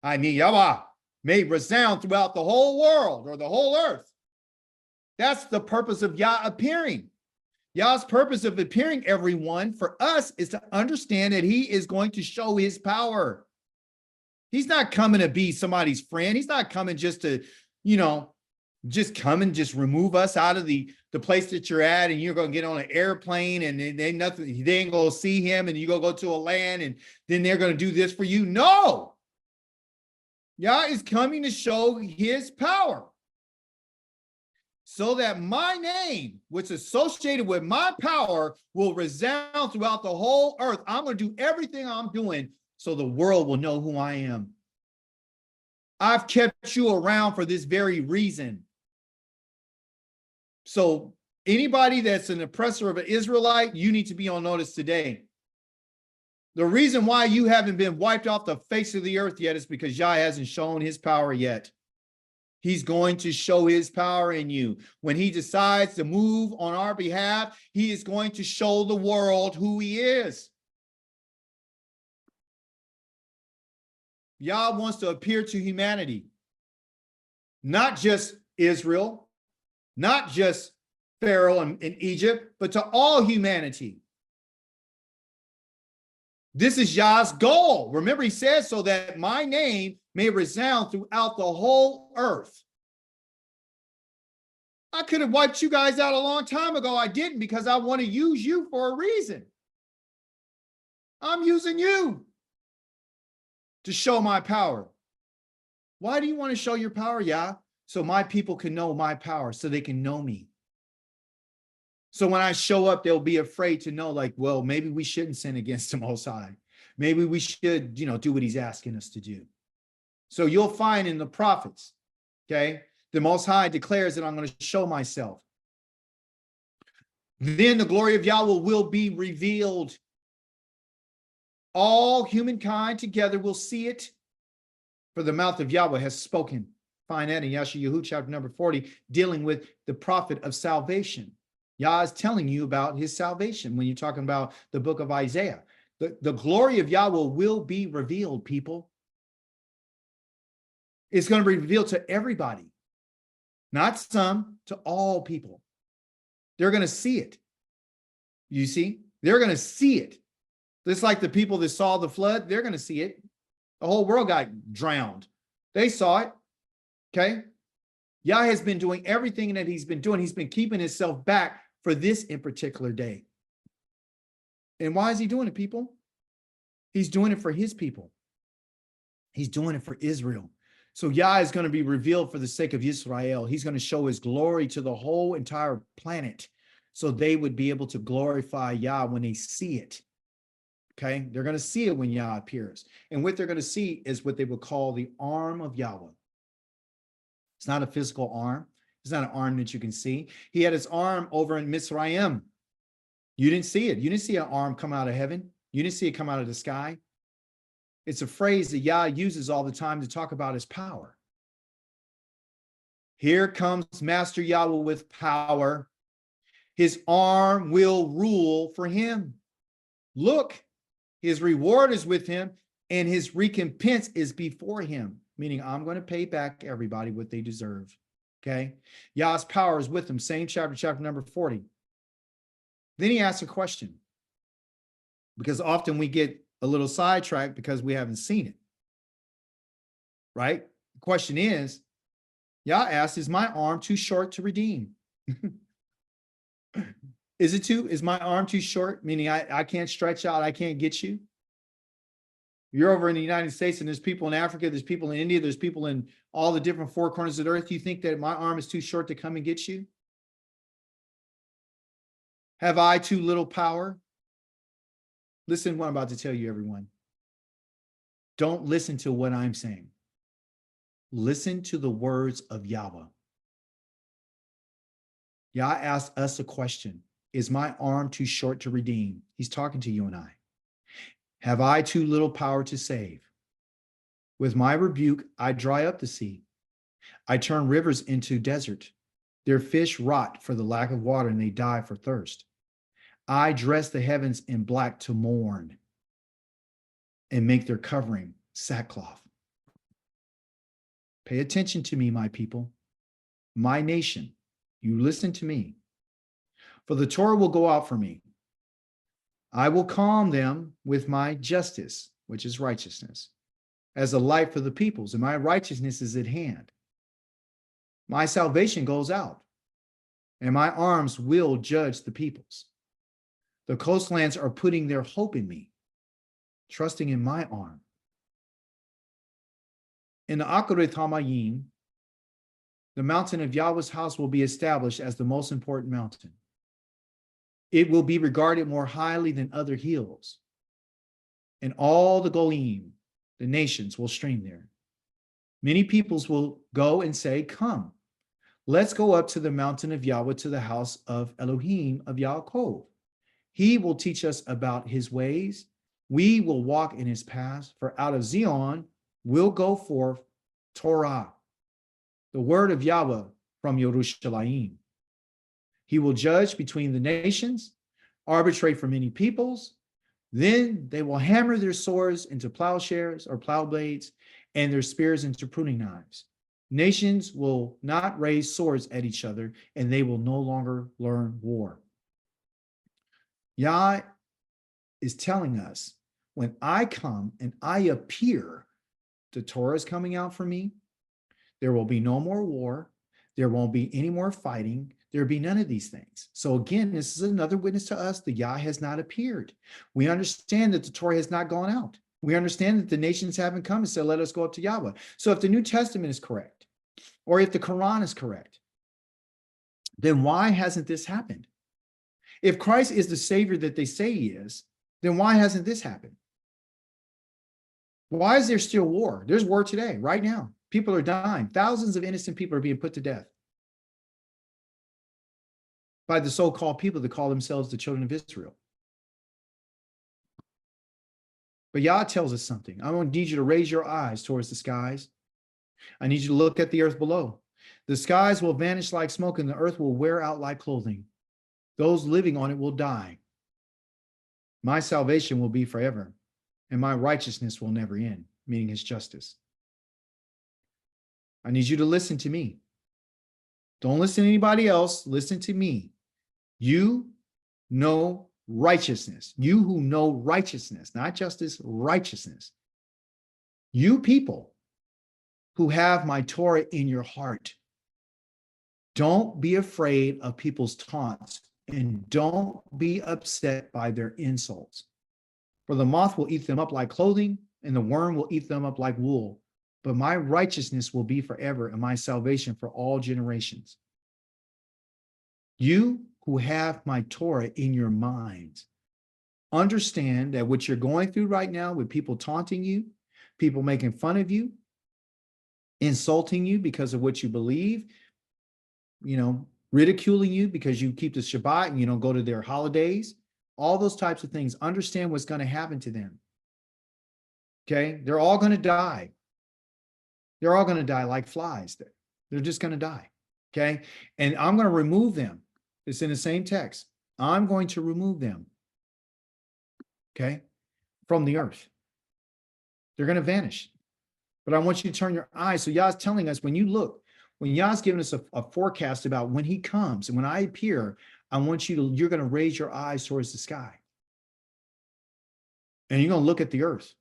I mean, Yahweh, may resound throughout the whole world or the whole earth. That's the purpose of Yah appearing. Yah's purpose of appearing, everyone, for us is to understand that he is going to show his power. He's not coming to be somebody's friend. He's not coming just to, just come and just remove us out of the place that you're at, and you're going to get on an airplane and they ain't going to see him, and you go to a land and then they're going to do this for you. No. Yah is coming to show his power, so that my name, which is associated with my power, will resound throughout the whole earth. I'm going to do everything I'm doing so the world will know who I am. I've kept you around for this very reason. So anybody that's an oppressor of an Israelite, you need to be on notice today. The reason why you haven't been wiped off the face of the earth yet is because Yah hasn't shown his power yet. He's going to show his power in you. When he decides to move on our behalf, he is going to show the world who he is. Yah wants to appear to humanity, not just Israel, not just Pharaoh in Egypt, but to all humanity. This is Yah's goal. Remember, he says, so that my name may resound throughout the whole earth. I could have wiped you guys out a long time ago. I didn't, because I want to use you for a reason. I'm using you to show my power. Why do you want to show your power, Yah? So my people can know my power, so they can know me. So when I show up, they'll be afraid to know, like, well, maybe we shouldn't sin against the Most High. Maybe we should, do what he's asking us to do. So you'll find in the prophets, okay, the Most High declares that I'm going to show myself. Then the glory of Yahweh will be revealed. All humankind together will see it, for the mouth of Yahweh has spoken. Find that in YHWH chapter number 40, dealing with the prophet of salvation. Yah is telling you about his salvation when you're talking about the book of Isaiah. The glory of Yahweh will be revealed, people. It's going to be revealed to everybody, not some, to all people. They're going to see it. You see, they're going to see it. Just like the people that saw the flood, they're going to see it. The whole world got drowned. They saw it. Okay. Yah has been doing everything that he's been doing. He's been keeping himself back for this in particular day. And why is he doing it, people? He's doing it for his people. He's doing it for Israel. So Yah is going to be revealed for the sake of Israel. He's going to show his glory to the whole entire planet, so they would be able to glorify Yah when they see it. Okay, they're going to see it when Yah appears. And what they're going to see is what they would call the arm of Yahweh. It's not a physical arm. It's not an arm that you can see. He had his arm over in Mizraim. You didn't see it. You didn't see an arm come out of heaven. You didn't see it come out of the sky. It's a phrase that Yah uses all the time to talk about his power. Here comes Master Yahweh with power. His arm will rule for him. Look, his reward is with him, and his recompense is before him, meaning I'm going to pay back everybody what they deserve. Okay. Yah's power is with him. Same chapter number 40. Then he asks a question, because often we get a little sidetracked because we haven't seen it. Right? The question is, Yah asks, is my arm too short to redeem? Is my arm too short? Meaning I can't stretch out, I can't get you. You're over in the United States and there's people in Africa, there's people in India, there's people in all the different four corners of the earth. You think that my arm is too short to come and get you? Have I too little power? Listen to what I'm about to tell you, everyone. Don't listen to what I'm saying. Listen to the words of Yahweh. Yah asked us a question. Is my arm too short to redeem? He's talking to you and I. Have I too little power to save? With my rebuke, I dry up the sea. I turn rivers into desert. Their fish rot for the lack of water, and they die for thirst. I dress the heavens in black to mourn and make their covering sackcloth. Pay attention to me, my people, my nation. You listen to me. For the Torah will go out for me. I will calm them with my justice, which is righteousness, as a light for the peoples, and my righteousness is at hand. My salvation goes out, and my arms will judge the peoples. The coastlands are putting their hope in me, trusting in my arm. In the Akeret Hamayim, the mountain of Yahweh's house will be established as the most important mountain. It will be regarded more highly than other hills. And all the Goyim, the nations, will stream there. Many peoples will go and say, come, let's go up to the mountain of Yahweh, to the house of Elohim of Yaakov. He will teach us about his ways. We will walk in his paths, for out of Zion will go forth Torah, the word of Yahweh from Yerushalayim. He will judge between the nations, arbitrate for many peoples. Then they will hammer their swords into plowshares or plow blades, and their spears into pruning knives. Nations will not raise swords at each other, and they will no longer learn war. Yah is telling us, when I come and I appear, the Torah is coming out for me. There will be no more war. There won't be any more fighting. There will be none of these things. So again, this is another witness to us that Yah has not appeared. We understand that the Torah has not gone out. We understand that the nations haven't come and said, let us go up to Yahweh. So if the New Testament is correct, or if the Quran is correct, then why hasn't this happened? If Christ is the Savior that they say he is, then why hasn't this happened? Why is there still war? There's war today, right now. People are dying. Thousands of innocent people are being put to death by the so-called people that call themselves the children of Israel. But Yah tells us something. I want need you to raise your eyes towards the skies. I need you to look at the earth below. The skies will vanish like smoke, and the earth will wear out like clothing. Those living on it will die. My salvation will be forever, and my righteousness will never end, meaning his justice. I need you to listen to me. Don't listen to anybody else. Listen to me. You know righteousness. You who know righteousness, not justice, righteousness. You people who have my Torah in your heart, don't be afraid of people's taunts, and don't be upset by their insults. For the moth will eat them up like clothing, and the worm will eat them up like wool. But my righteousness will be forever, and my salvation for all generations. You who have my Torah in your minds, understand that what you're going through right now with people taunting you, people making fun of you, insulting you because of what you believe, ridiculing you because you keep the Shabbat and you don't go to their holidays, all those types of things, understand what's going to happen to them. Okay? They're all going to die. They're all going to die like flies. They're just going to die. Okay? And I'm going to remove them. It's in the same text. I'm going to remove them. Okay? From the earth. They're going to vanish. But I want you to turn your eyes. So Yah's telling us, when you look, when Yah's giving us a forecast about when he comes and when I appear, I want you're going to raise your eyes towards the sky. And you're going to look at the earth.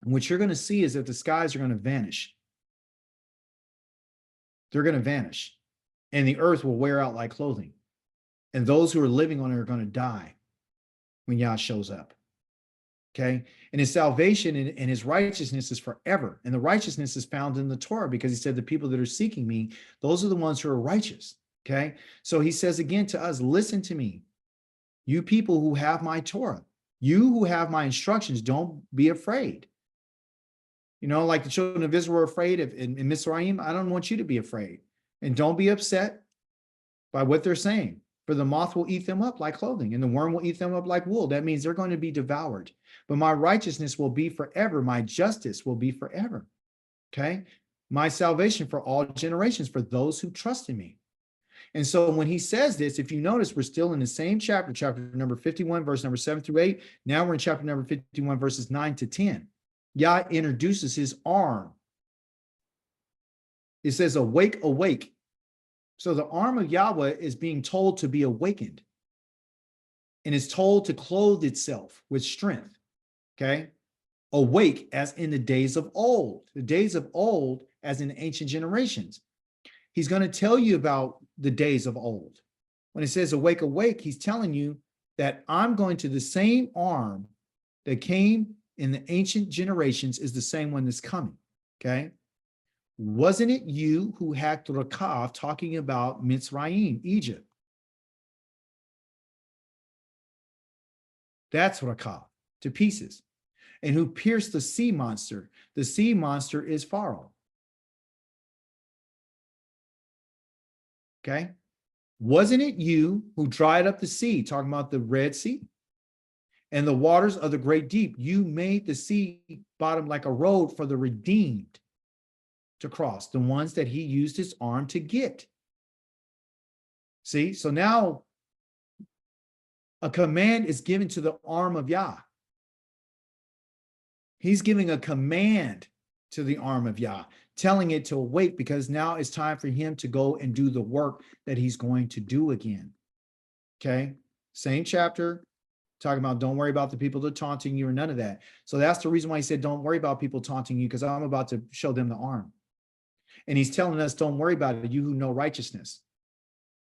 And what you're going to see is that the skies are going to vanish. They're going to vanish. And the earth will wear out like clothing. And those who are living on it are going to die when Yah shows up. Okay? And his salvation and his righteousness is forever. And the righteousness is found in the Torah, because he said the people that are seeking me, those are the ones who are righteous. Okay? So he says again to us, listen to me. You people who have my Torah, you who have my instructions, don't be afraid. Like the children of Israel were afraid in Mizraim, I don't want you to be afraid. And don't be upset. by what they're saying. For the moth will eat them up like clothing, and the worm will eat them up like wool. That means they're going to be devoured. But my righteousness will be forever. My justice will be forever. Okay. My salvation for all generations, for those who trust in me. And so when he says this, if you notice, we're still in the same chapter, chapter number 51, verse number 7 through 8. Now we're in chapter number 51, verses 9 to 10. Yah introduces his arm. It says, awake, awake. So the arm of Yahweh is being told to be awakened and is told to clothe itself with strength. Okay. Awake as in the days of old, the days of old as in ancient generations. He's going to tell you about the days of old. When it says awake, awake, he's telling you that I'm going to the same arm that came in the ancient generations is the same one that's coming. Okay. Wasn't it you who hacked Rakav talking about Mitzrayim, Egypt? That's Rakav to pieces. And who pierced the sea monster? The sea monster is Pharaoh. Okay. Wasn't it you who dried up the sea, talking about the Red Sea and the waters of the great deep? You made the sea bottom like a road for the redeemed to cross, the ones that he used his arm to get. See, so now a command is given to the arm of Yah. He's giving a command to the arm of Yah, telling it to awake because now it's time for him to go and do the work that he's going to do again. Okay, same chapter, talking about don't worry about the people that are taunting you or none of that. So that's the reason why he said don't worry about people taunting you, because I'm about to show them the arm. And he's telling us, don't worry about it, you who know righteousness.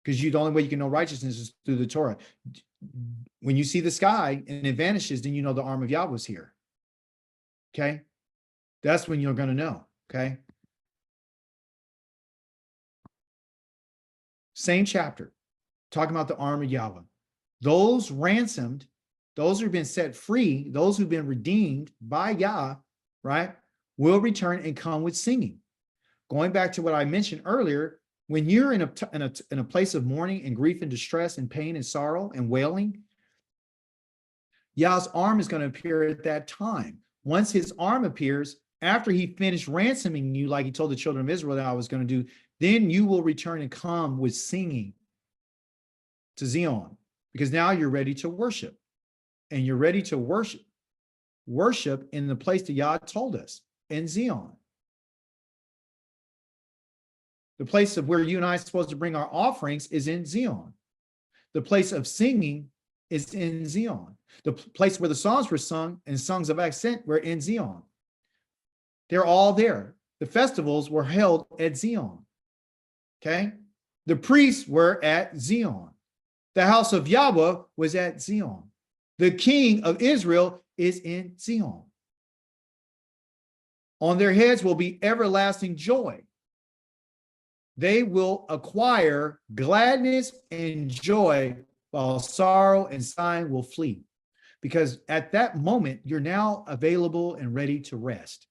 Because the only way you can know righteousness is through the Torah. When you see the sky and it vanishes, then you know the arm of Yah was here. Okay? That's when you're going to know. Okay? Same chapter, talking about the arm of Yahweh. Those ransomed, those who've been set free, those who've been redeemed by Yah, right, will return and come with singing. Going back to what I mentioned earlier, when you're in a place of mourning and grief and distress and pain and sorrow and wailing, Yah's arm is going to appear at that time. Once his arm appears, after he finished ransoming you, like he told the children of Israel that I was going to do, then you will return and come with singing to Zion, because now you're ready to worship, and you're ready to worship in the place that Yah told us, in Zion. The place of where you and I are supposed to bring our offerings is in Zion. The place of singing is in Zion. The place where the songs were sung and songs of ascent were in Zion. They're all there. The festivals were held at Zion. Okay? The priests were at Zion. The house of Yahweh was at Zion. The king of Israel is in Zion. On their heads will be everlasting joy. They will acquire gladness and joy, while sorrow and sighing will flee. Because at that moment, you're now available and ready to rest.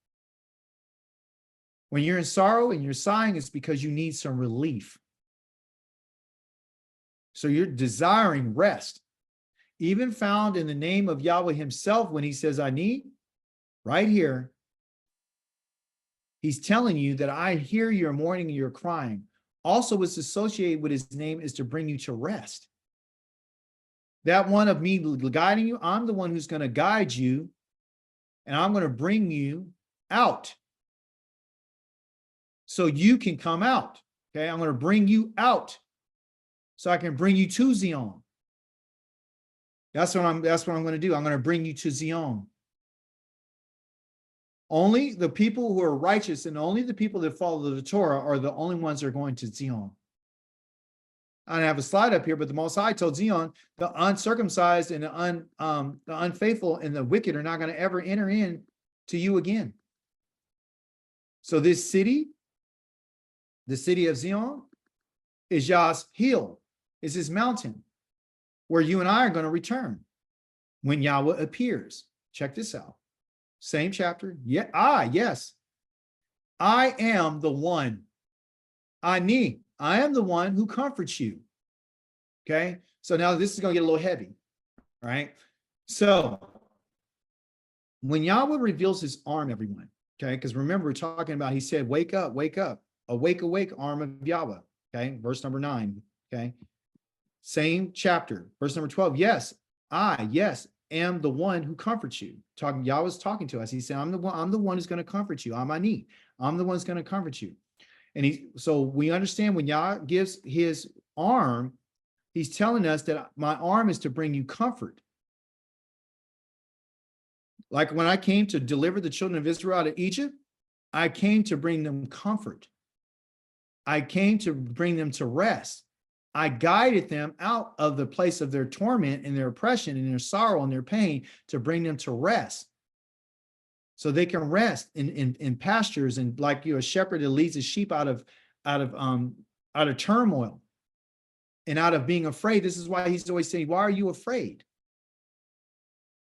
When you're in sorrow and you're sighing, it's because you need some relief. So you're desiring rest, even found in the name of Yahweh himself when he says, I need, right here. He's telling you that I hear your mourning and your crying. Also, what's associated with his name is to bring you to rest. That one of me guiding you, I'm the one who's going to guide you, and I'm going to bring you out so you can come out. Okay, I'm going to bring you out so I can bring you to Zion. That's what I'm going to do. I'm going to bring you to Zion. Only the people who are righteous and only the people that follow the Torah are the only ones that are going to Zion. I don't have a slide up here, but the Most High told Zion, the uncircumcised and the unfaithful and the wicked are not going to ever enter in to you again. So this city, the city of Zion, is Yah's hill, is his mountain, where you and I are going to return when Yahweh appears. Check this out. Same chapter. Yeah, yes. I am the one. I am the one who comforts you. Okay. So now this is going to get a little heavy. Right. So when Yahweh reveals his arm, everyone, okay, because remember, we're talking about, he said, wake up, awake, awake, arm of Yahweh. Okay. Verse number 9. Okay. Same chapter, verse number 12. Yes, yes, am the one who comforts you. Talking, Yahweh's talking to us. He said, I'm the one who's going to comfort you. I'm Ani. I'm the one who's going to comfort you. And so we understand when Yah gives his arm, he's telling us that my arm is to bring you comfort. Like when I came to deliver the children of Israel out of Egypt, I came to bring them comfort. I came to bring them to rest. I guided them out of the place of their torment and their oppression and their sorrow and their pain to bring them to rest. So they can rest in pastures, and like a shepherd that leads his sheep out of turmoil and out of being afraid. This is why he's always saying, why are you afraid?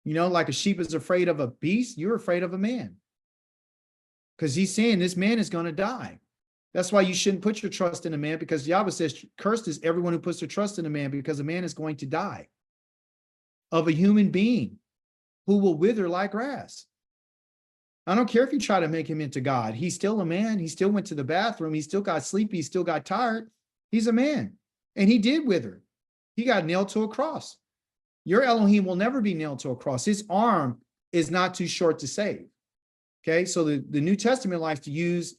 Like a sheep is afraid of a beast, you're afraid of a man. Because he's saying this man is going to die. That's why you shouldn't put your trust in a man, because Yahweh says, cursed is everyone who puts their trust in a man, because a man is going to die. Of a human being who will wither like grass. I don't care if you try to make him into God. He's still a man. He still went to the bathroom. He still got sleepy. He still got tired. He's a man. And he did wither. He got nailed to a cross. Your Elohim will never be nailed to a cross. His arm is not too short to save. Okay, so the New Testament likes to use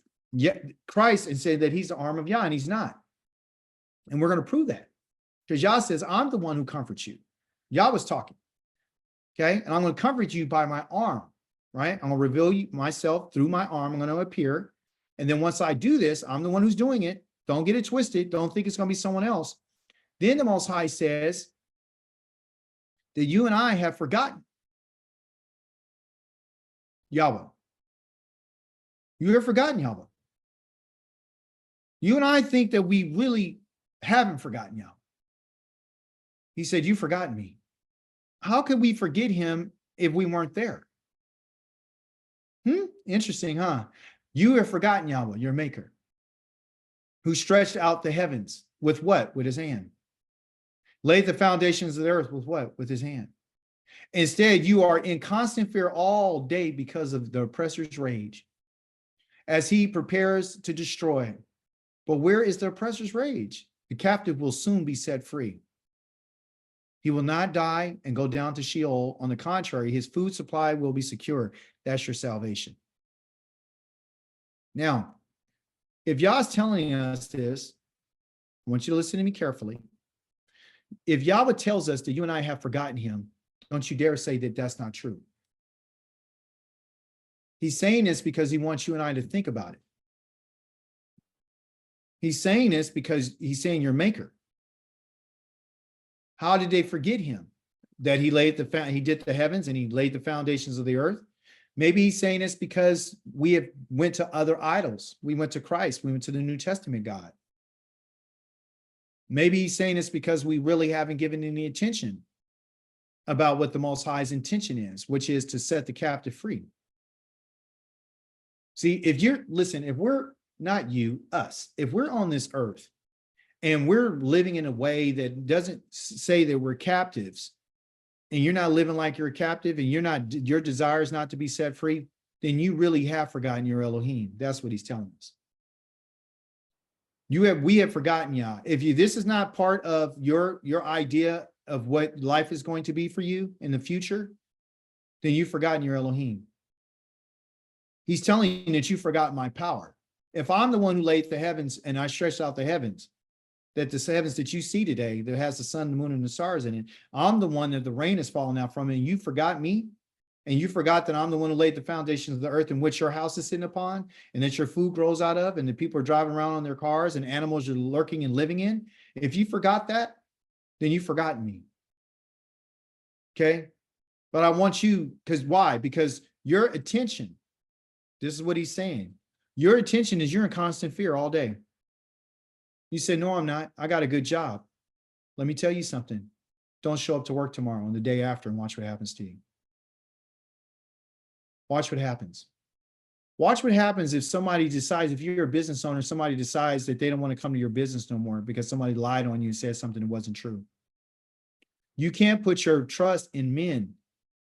Christ and say that he's the arm of Yah, and he's not. And we're going to prove that. Because Yah says, I'm the one who comforts you. Yah was talking. Okay, and I'm going to comfort you by my arm, right? I'm going to reveal myself through my arm. I'm going to appear. And then once I do this, I'm the one who's doing it. Don't get it twisted. Don't think it's going to be someone else. Then the Most High says that you and I have forgotten Yahweh. You have forgotten Yahweh. You and I think that we really haven't forgotten Yahweh. He said, you've forgotten me. How could we forget him if we weren't there? Interesting, huh? You have forgotten Yahweh, your maker, who stretched out the heavens with what? With his hand. Laid the foundations of the earth with what? With his hand. Instead, you are in constant fear all day because of the oppressor's rage, as he prepares to destroy. But where is the oppressor's rage? The captive will soon be set free. He will not die and go down to Sheol. On the contrary, his food supply will be secure. That's your salvation. Now, if Yah's telling us this, I want you to listen to me carefully. If Yahweh tells us that you and I have forgotten him, don't you dare say that that's not true. He's saying this because he wants you and I to think about it. He's saying this because he's saying your maker. How did they forget him? That he did the heavens and he laid the foundations of the earth. Maybe he's saying this because we went to other idols. We went to Christ. We went to the New Testament God. Maybe he's saying this because we really haven't given any attention about what the Most High's intention is, which is to set the captive free. See, if we're not you, us, if we're on this earth and we're living in a way that doesn't say that we're captives, and you're not living like you're a captive, and your desire is not to be set free, then you really have forgotten your Elohim. That's what he's telling us. We have forgotten Yah. This is not part of your idea of what life is going to be for you in the future, then you've forgotten your Elohim. He's telling you that you forgot my power. If I'm the one who laid the heavens and I stretched out the heavens, that the heavens that you see today, that has the sun, the moon, and the stars in it, I'm the one that the rain is falling out from, and you forgot me, and you forgot that I'm the one who laid the foundations of the earth in which your house is sitting upon, and that your food grows out of, and the people are driving around on their cars, and animals are lurking and living in. If you forgot that, then you've forgotten me. Okay? But I want you, because why? Because your attention, this is what he's saying. Your attention is you're in constant fear all day. You say, no, I'm not. I got a good job. Let me tell you something. Don't show up to work tomorrow and the day after and watch what happens to you. Watch what happens. Watch what happens if somebody decides, if you're a business owner, somebody decides that they don't want to come to your business no more because somebody lied on you and said something that wasn't true. You can't put your trust in men.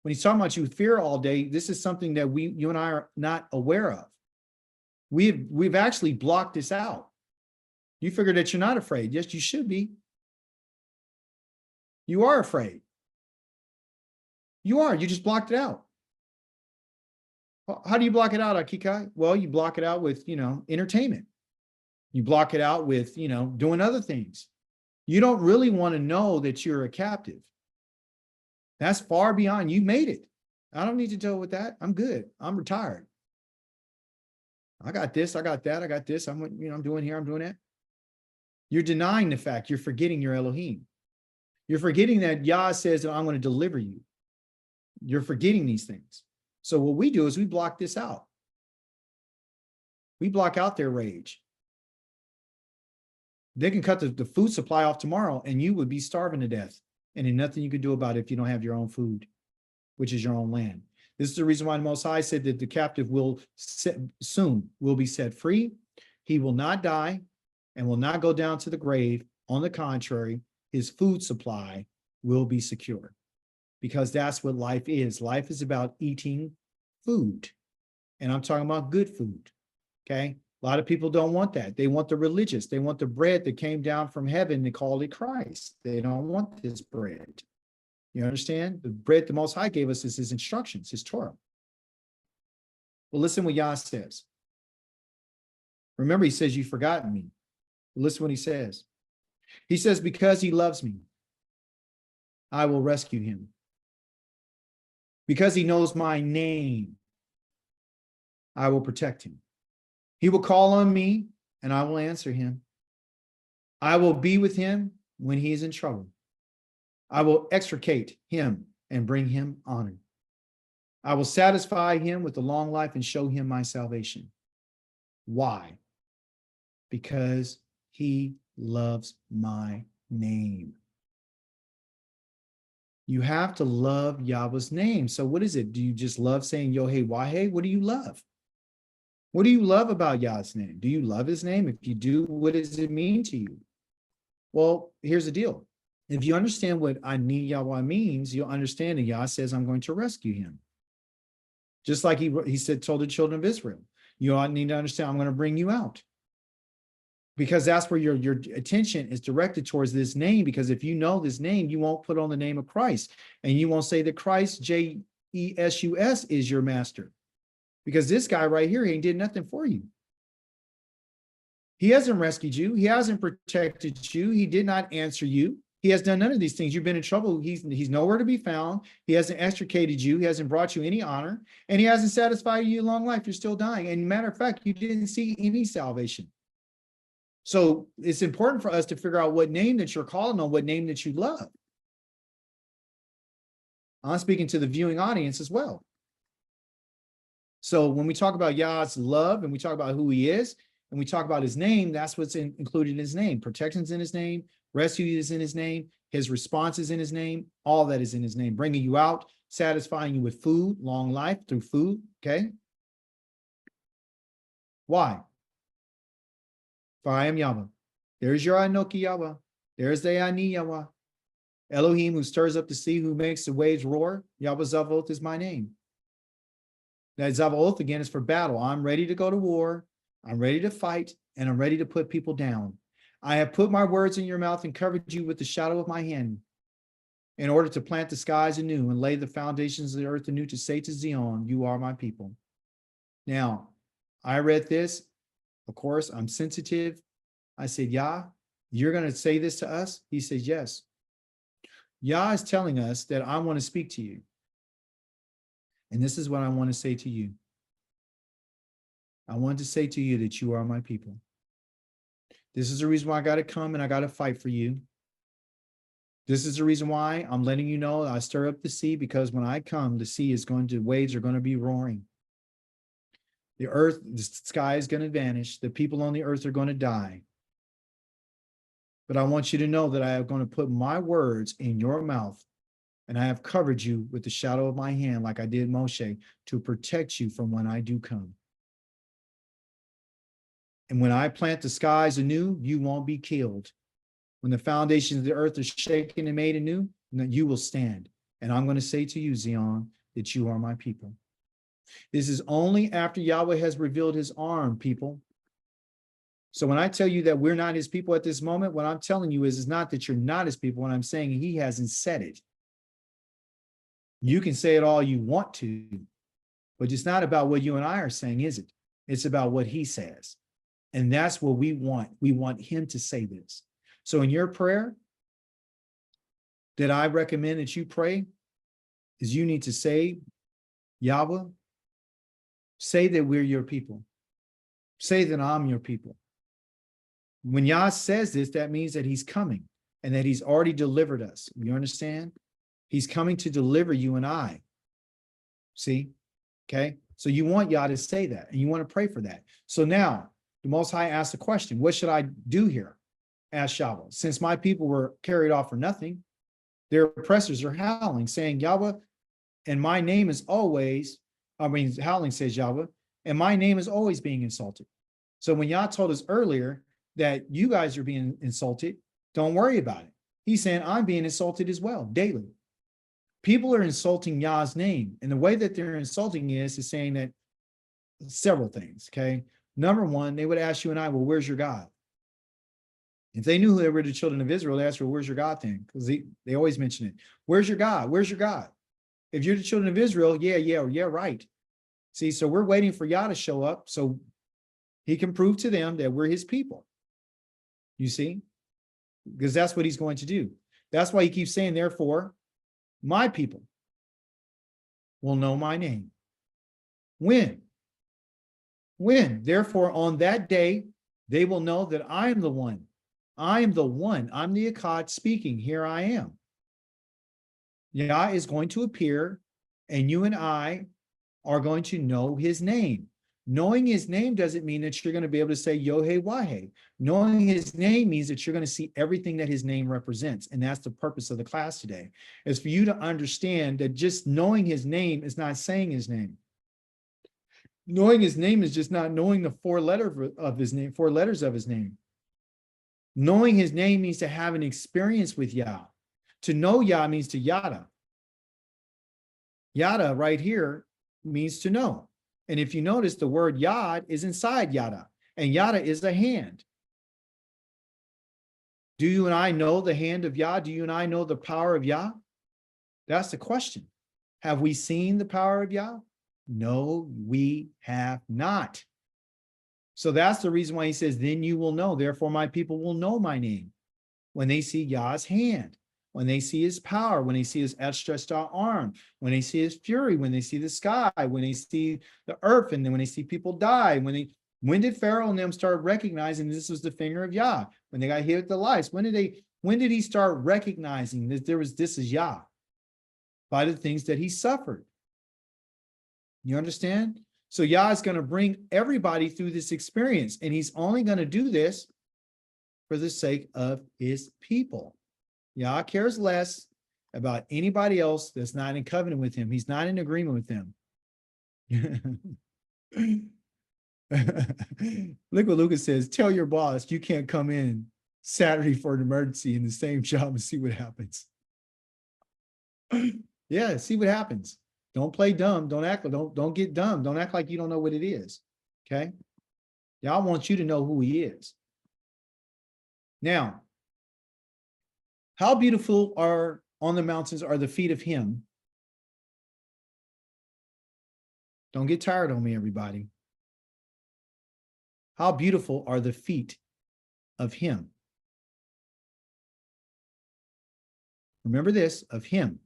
When he's talking about you fear all day, this is something that you and I are not aware of. We've actually blocked this out. You figure that you're not afraid. Yes, you should be. You are afraid. You are. You just blocked it out. How do you block it out, Akikai? Well, you block it out with, entertainment. You block it out with, doing other things. You don't really want to know that you're a captive. That's far beyond. You made it. I don't need to deal with that. I'm good. I'm retired. I got this. I got that. I got this. I'm doing here. I'm doing that. You're denying the fact. You're forgetting your Elohim. You're forgetting that Yah says that I'm going to deliver you. You're forgetting these things. So what we do is we block this out. We block out their rage. They can cut the food supply off tomorrow and you would be starving to death. And there's nothing you can do about it if you don't have your own food, which is your own land. This is the reason why the Most High said that the captive will soon be set free. He will not die and will not go down to the grave. On the contrary, his food supply will be secure, because that's what life is. Life is about eating food. And I'm talking about good food. Okay. A lot of people don't want that. They want the religious. They want the bread that came down from heaven. They call it Christ. They don't want this bread. You understand? The bread the Most High gave us is his instructions, his Torah. Well, listen what Yah says. Remember, he says, you've forgotten me. Listen what he says. He says, because he loves me, I will rescue him. Because he knows my name, I will protect him. He will call on me and I will answer him. I will be with him when he is in trouble. I will extricate him and bring him honor. I will satisfy him with a long life and show him my salvation. Why? Because he loves my name. You have to love Yahweh's name. So what is it? Do you just love saying YHWH? What do you love? What do you love about Yah's name? Do you love his name? If you do, what does it mean to you? Well, here's the deal. If you understand what Ani Yahweh means, you'll understand that Yah says, I'm going to rescue him. Just like he said, told the children of Israel, you ought need to understand, I'm going to bring you out. Because that's where your attention is directed towards this name. Because if you know this name, you won't put on the name of Christ. And you won't say that Christ, JESUS, is your master. Because this guy right here, he did nothing for you. He hasn't rescued you. He hasn't protected you. He did not answer you. He has done none of these things. You've been in trouble. He's nowhere to be found. He hasn't extricated you. He hasn't brought you any honor. And he hasn't satisfied you long life. You're still dying. And matter of fact, you didn't see any salvation. So it's important for us to figure out what name that you're calling on, what name that you love. I'm speaking to the viewing audience as well. So when we talk about Yah's love and we talk about who he is and we talk about his name, that's what's included in his name. Protection's in his name. Rescue is in his name. His response is in his name. All that is in his name. Bringing you out, satisfying you with food, long life through food. Okay. Why? For I am Yahweh. There's your Anoki Yahweh. There's the Ani Yahweh. Elohim, who stirs up the sea, who makes the waves roar. Yahweh Zavaoth is my name. That Zavaoth again is for battle. I'm ready to go to war. I'm ready to fight, and I'm ready to put people down. I have put my words in your mouth and covered you with the shadow of my hand in order to plant the skies anew and lay the foundations of the earth anew, to say to Zion, you are my people. Now, I read this. Of course, I'm sensitive. I said, Yah, you're going to say this to us? He says, yes. Yah is telling us that I want to speak to you. And this is what I want to say to you. I want to say to you that you are my people. This is the reason why I got to come and I got to fight for you. This is the reason why I'm letting you know I stir up the sea, because when I come, the waves are going to be roaring. The earth, the sky is going to vanish. The people on the earth are going to die. But I want you to know that I am going to put my words in your mouth, and I have covered you with the shadow of my hand, like I did Moshe, to protect you from when I do come. And when I plant the skies anew, you won't be killed. When the foundations of the earth are shaken and made anew, then you will stand. And I'm going to say to you, Zion, that you are my people. This is only after Yahweh has revealed his arm, people. So when I tell you that we're not his people at this moment, what I'm telling you is not that you're not his people. What I'm saying, he hasn't said it. You can say it all you want to, but it's not about what you and I are saying, is it? It's about what he says. And that's what we want. We want him to say this. So in your prayer that I recommend that you pray is you need to say, Yahweh, say that we're your people. Say that I'm your people. When Yah says this, that means that he's coming and that he's already delivered us. You understand? He's coming to deliver you and I. See? Okay? So you want Yah to say that and you want to pray for that. So now the Most High asks the question, what should I do here? Asked Yahweh. Since my people were carried off for nothing, their oppressors are howling, saying, Yahweh, and my name is always, howling says Yahweh, and my name is always being insulted. So when Yah told us earlier that you guys are being insulted, don't worry about it. He's saying, I'm being insulted as well, daily. People are insulting Yah's name. And the way that they're insulting is saying that several things, okay? Number one, they would ask you and I, well, where's your God? If they knew who they were, the children of Israel, they asked, well, where's your God thing? Because they always mention it. Where's your God? Where's your God? If you're the children of Israel, yeah, right. See, so we're waiting for Yah to show up so he can prove to them that we're his people. You see? Because that's what he's going to do. That's why he keeps saying, therefore, my people will know my name. When? Therefore, on that day, they will know that I am the one. I am the one. I'm the Akkad speaking. Here I am. Yah is going to appear, and you and I are going to know his name. Knowing his name doesn't mean that you're going to be able to say YHWH. Knowing his name means that you're going to see everything that his name represents. And that's the purpose of the class today, is for you to understand that just knowing his name is not saying his name. Knowing his name is just not knowing the four letters of his name. Knowing his name means to have an experience with Yah. To know Yah means to yada. Yada right here means to know. And if you notice, the word yad is inside yada, and yada is a hand. Do you and I know the hand of Yah? Do you and I know the power of Yah? That's the question. Have we seen the power of Yah? No, we have not. So that's the reason why he says, then you will know. Therefore, my people will know my name. When they see Yah's hand, when they see his power, when they see his outstretched out arm, when they see his fury, when they see the sky, when they see the earth, and then when they see people die, when did Pharaoh and them start recognizing this was the finger of Yah? When they got hit with the lice, when did he start recognizing that this is Yah? By the things that he suffered. You understand? So Yah is going to bring everybody through this experience, and he's only going to do this for the sake of his people. Yah cares less about anybody else that's not in covenant with him. He's not in agreement with them. Look what Lucas says, tell your boss you can't come in Saturday for an emergency in the same job and see what happens. Yeah, see what happens. Don't play dumb. Don't get dumb. Don't act like you don't know what it is. Okay? Yah wants you to know who he is. Now, how beautiful are on the mountains are the feet of him. Don't get tired on me, everybody. How beautiful are the feet of him. Remember this, of him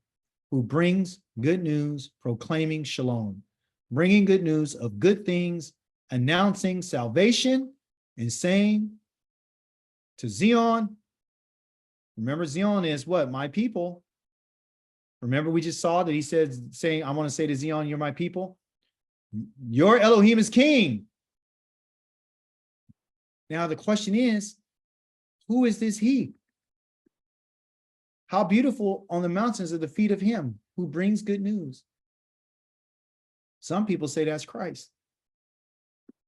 who brings good news, proclaiming shalom, bringing good news of good things, announcing salvation, and saying to Zion, remember Zion is what? My people. Remember we just saw that he said, saying, I want to say to Zion, you're my people. Your Elohim is king. Now the question is, who is this he? How beautiful on the mountains are the feet of him who brings good news. Some people say that's Christ.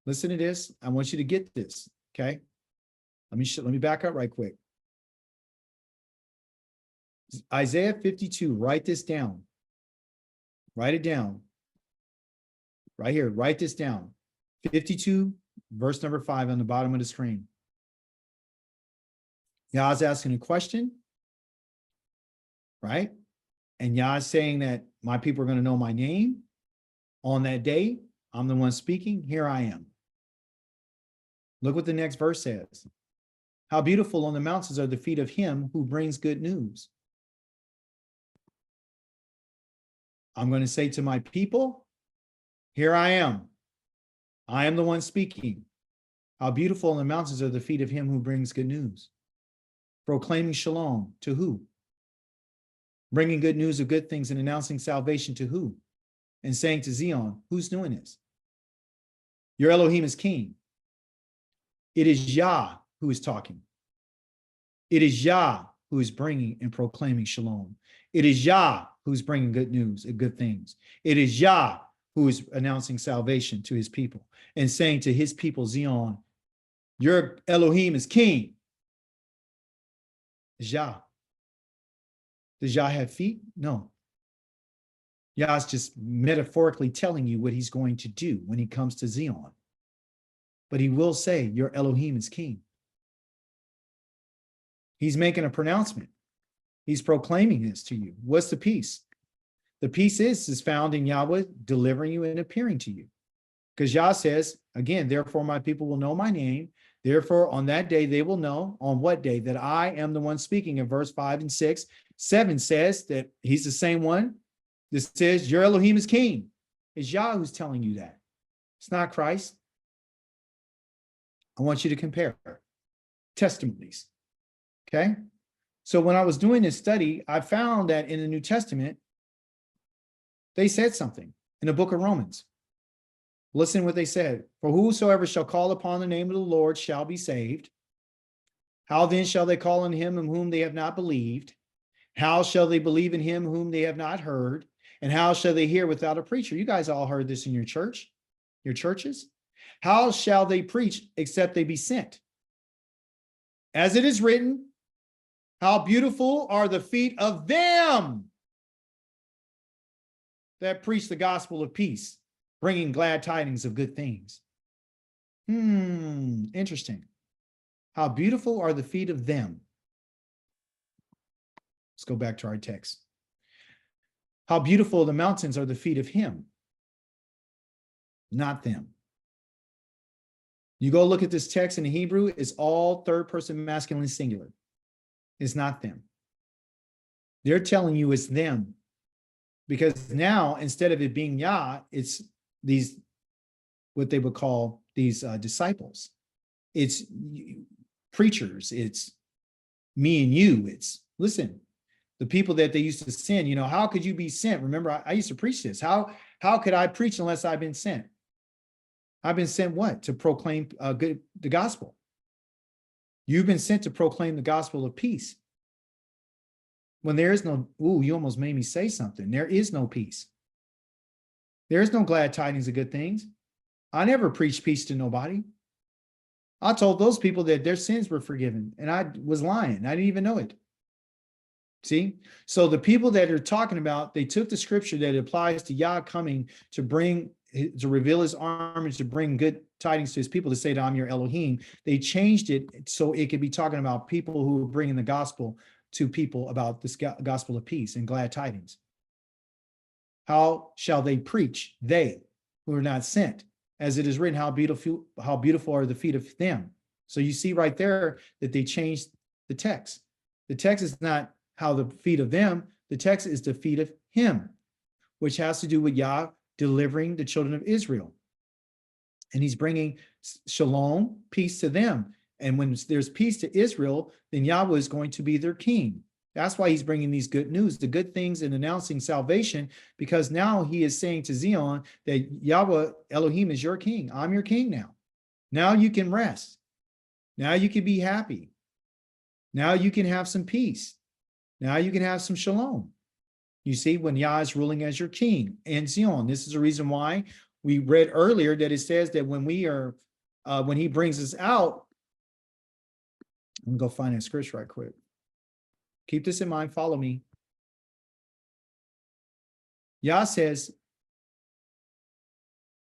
Listen to this. I want you to get this. Okay. Let me back up right quick. Isaiah 52, write this down. Write it down. Right here, write this down. 52, verse number 5 on the bottom of the screen. Yah's asking a question, right? And Yah's saying that my people are going to know my name. On that day, I'm the one speaking. Here I am. Look what the next verse says. How beautiful on the mountains are the feet of him who brings good news. I'm going to say to my people, here I am. I am the one speaking. How beautiful on the mountains are the feet of him who brings good news. Proclaiming shalom to who? Bringing good news of good things and announcing salvation to who? And saying to Zion, who's doing this? Your Elohim is king. It is Yah who is talking. It is Yah who is bringing and proclaiming shalom. It is Yah who's bringing good news and good things. It is Yah who is announcing salvation to his people and saying to his people, Zion, your Elohim is king. It's Yah. Does Yah have feet? No. Yah's just metaphorically telling you what he's going to do when he comes to Zion. But he will say, your Elohim is king. He's making a pronouncement. He's proclaiming this to you. What's the peace? The peace is found in Yahweh delivering you and appearing to you. Because Yah says, again, therefore my people will know my name. Therefore, on that day, they will know. On what day? That I am the one speaking in verse 5 and 6. 7 says that he's the same one. This says, your Elohim is king. It's Yah who's telling you that. It's not Christ. I want you to compare testimonies. Okay? So when I was doing this study, I found that in the New Testament, they said something in the book of Romans. Listen what they said. For whosoever shall call upon the name of the Lord shall be saved. How then shall they call on him in whom they have not believed? How shall they believe in him whom they have not heard? And how shall they hear without a preacher? You guys all heard this in your church, your churches. How shall they preach except they be sent? As it is written, how beautiful are the feet of them that preach the gospel of peace, bringing glad tidings of good things. Interesting. How beautiful are the feet of them. Let's go back to our text. How beautiful the mountains are the feet of him, not them. You go look at this text in the Hebrew, it's all third person masculine singular. It's not them. They're telling you it's them. Because now, instead of it being Yah, it's these, what they would call these disciples. It's preachers. It's me and you. It's, listen, the people that they used to send, you know, how could you be sent? Remember, I used to preach this. How could I preach unless I've been sent? I've been sent what? To proclaim the gospel. You've been sent to proclaim the gospel of peace. When there is no, you almost made me say something. There is no peace. There is no glad tidings of good things. I never preached peace to nobody. I told those people that their sins were forgiven, and I was lying. I didn't even know it. See? So the people that are talking about, they took the scripture that applies to Yah coming to reveal his arm and to bring good tidings to his people, to say that I'm your Elohim. They changed it so it could be talking about people who are bringing the gospel to people about this gospel of peace and glad tidings. How shall they preach, they who are not sent? As it is written, how beautiful are the feet of them. So you see right there that they changed the text. The text is not how the feet of them, the text is the feet of him, which has to do with Yah delivering the children of Israel. And he's bringing shalom, peace to them. And when there's peace to Israel, then Yahweh is going to be their king. That's why he's bringing these good news, the good things, and announcing salvation, because now he is saying to Zion that Yahweh Elohim is your king. I'm your king now. Now you can rest. Now you can be happy. Now you can have some peace. Now you can have some shalom. You see, when Yah is ruling as your king and Zion, this is the reason why we read earlier that it says that when we are, when he brings us out, I'm gonna go find that scripture right quick. Keep this in mind, follow me. Yah says,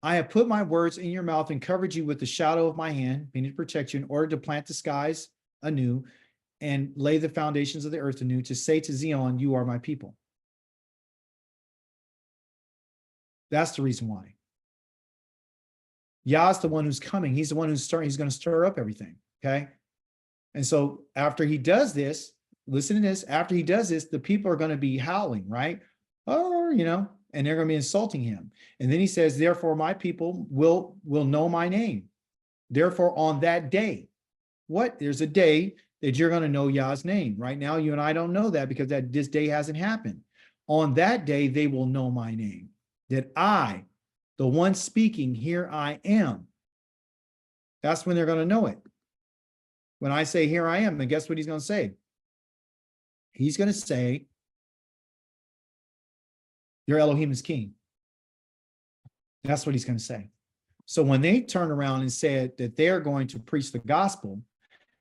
I have put my words in your mouth and covered you with the shadow of my hand, meaning to protect you, in order to plant the skies anew and lay the foundations of the earth anew, to say to Zion, you are my people. That's the reason why. Yah's the one who's coming. He's the one who's starting. He's going to stir up everything. Okay. And so after he does this, listen to this, after he does this, the people are going to be howling, right? Oh, you know, and they're going to be insulting him. And then he says, therefore, my people will know my name. Therefore, on that day, what? There's a day that you're going to know Yah's name. Right now, you and I don't know that because this day hasn't happened. On that day, they will know my name. That I, the one speaking, here I am. That's when they're going to know it. When I say, here I am, then guess what he's going to say? He's going to say, your Elohim is king. That's what he's going to say. So when they turn around and said that they're going to preach the gospel,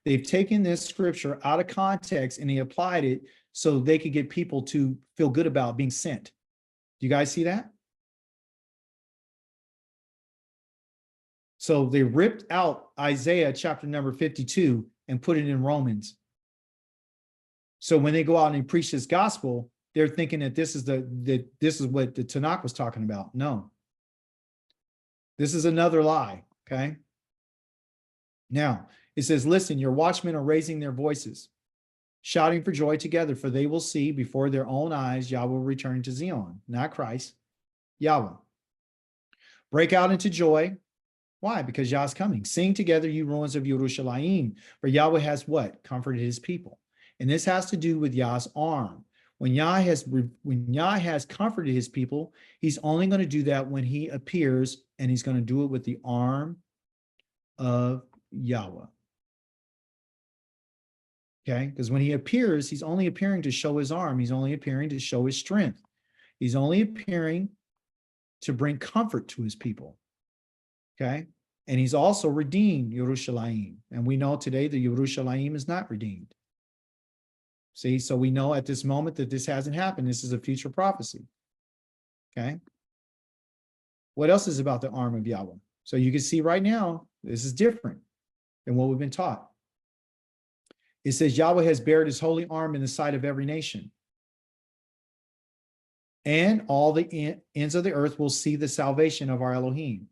they've taken this scripture out of context and they applied it so they could get people to feel good about being sent. Do you guys see that? So they ripped out Isaiah chapter number 52 and put it in Romans. So when they go out and preach this gospel, they're thinking that this is what the Tanakh was talking about. No. This is another lie, okay? Now, it says, listen, your watchmen are raising their voices, shouting for joy together, for they will see before their own eyes Yahweh returning to Zion, not Christ, Yahweh. Break out into joy. Why? Because Yah's coming. Sing together, you ruins of Yerushalayim, for Yahweh has what? Comforted his people. And this has to do with Yah's arm. When Yah has comforted his people, he's only going to do that when he appears, and he's going to do it with the arm of Yahweh. Okay? Because when he appears, he's only appearing to show his arm. He's only appearing to show his strength. He's only appearing to bring comfort to his people. Okay? And he's also redeemed Yerushalayim. And we know today the Yerushalayim is not redeemed. See, so we know at this moment that this hasn't happened. This is a future prophecy. Okay? What else is about the arm of Yahweh? So you can see right now, this is different than what we've been taught. It says Yahweh has bared his holy arm in the sight of every nation. And all the ends of the earth will see the salvation of our Elohim.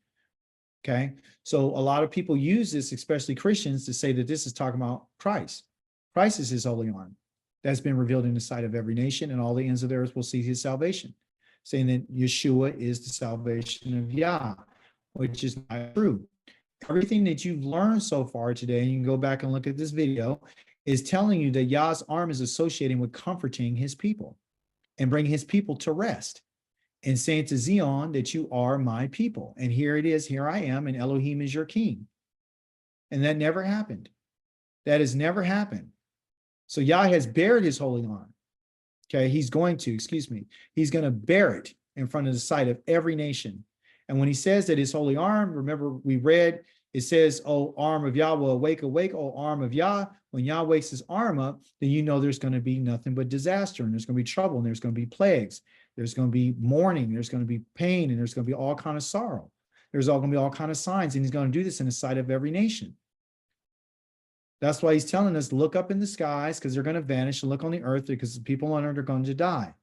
Okay? So a lot of people use this, especially Christians, to say that this is talking about Christ. Christ is his holy arm that's been revealed in the sight of every nation, and all the ends of the earth will see his salvation. Saying that Yeshua is the salvation of Yah, which is not true. Everything that you've learned so far today, and you can go back and look at this video, is telling you that Yah's arm is associating with comforting his people and bringing his people to rest and saying to Zion that you are my people. And here it is, here I am, and Elohim is your king. And that never happened. That has never happened. So Yah has bared his holy arm. Okay, he's going to bear it in front of the sight of every nation. And when he says that his holy arm, remember we read, it says, oh, arm of Yahweh, awake, awake, oh, arm of Yah. When Yah wakes his arm up, then you know there's going to be nothing but disaster, and there's going to be trouble, and there's going to be plagues. There's going to be mourning, there's going to be pain, and there's going to be all kind of sorrow. There's all going to be all kind of signs, and he's going to do this in the sight of every nation. That's why he's telling us, look up in the skies, because they're going to vanish, and look on the earth, because the people on earth are going to die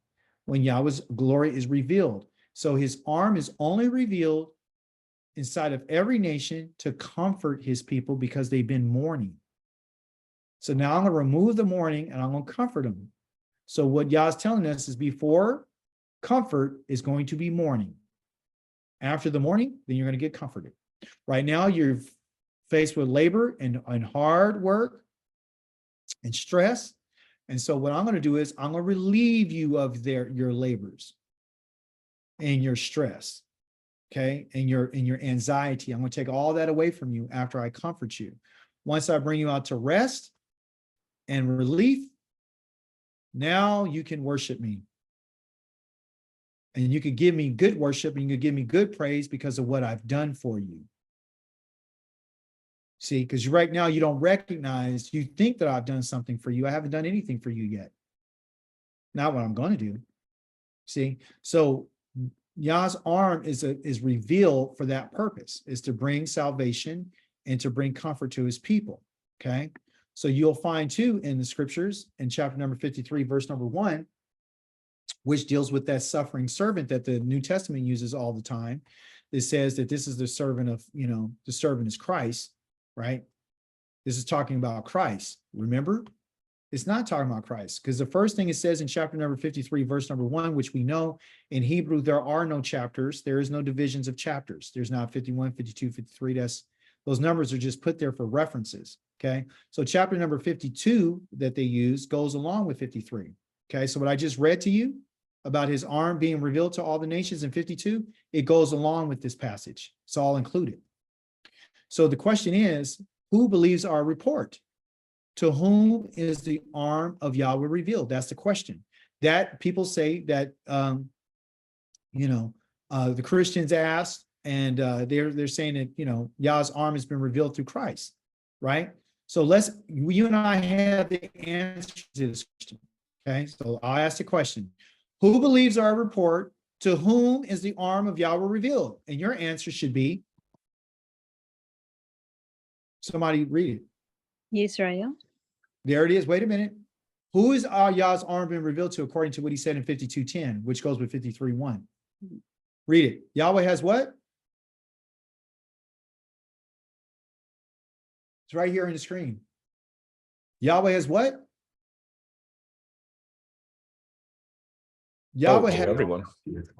when Yahweh's glory is revealed. So his arm is only revealed inside of every nation to comfort his people because they've been mourning. So now I'm going to remove the mourning and I'm going to comfort them. So what Yah's telling us is before comfort is going to be mourning. After the mourning, then you're going to get comforted. Right now, you're faced with labor and hard work and stress. And so what I'm going to do is I'm going to relieve you of your labors and your stress, okay, and your anxiety. I'm going to take all that away from you after I comfort you. Once I bring you out to rest and relief, now you can worship me. And you could give me good worship and you could give me good praise because of what I've done for you. See, because right now you don't recognize, you think that I've done something for you. I haven't done anything for you yet. Not what I'm going to do. See, so Yah's arm is revealed for that purpose, is to bring salvation and to bring comfort to his people. Okay. So you'll find too in the scriptures in chapter number 53, verse number 1, which deals with that suffering servant that the New Testament uses all the time. It says that this is the servant of, the servant is Christ, right? This is talking about Christ. Remember? It's not talking about Christ, because the first thing it says in chapter number 53, verse number 1, which we know in Hebrew, there are no chapters. There is no divisions of chapters. There's not 51, 52, 53. Those numbers are just put there for references. Okay. So chapter number 52 that they use goes along with 53. Okay. So what I just read to you about his arm being revealed to all the nations in 52, it goes along with this passage. It's all included. So the question is, who believes our report? To whom is the arm of Yahweh revealed? That's the question. That people say that, the Christians asked, and they're saying that, Yah's arm has been revealed through Christ, right? So you and I have the answer to this question. Okay, so I'll ask the question. Who believes our report? To whom is the arm of Yahweh revealed? And your answer should be, somebody read it. Israel. There it is. Wait a minute. Who is Yah's arm been revealed to according to what he said in 52:10, which goes with 53:1? Read it. Yahweh has what? It's right here on the screen. Yahweh has what? Yahweh to has everyone.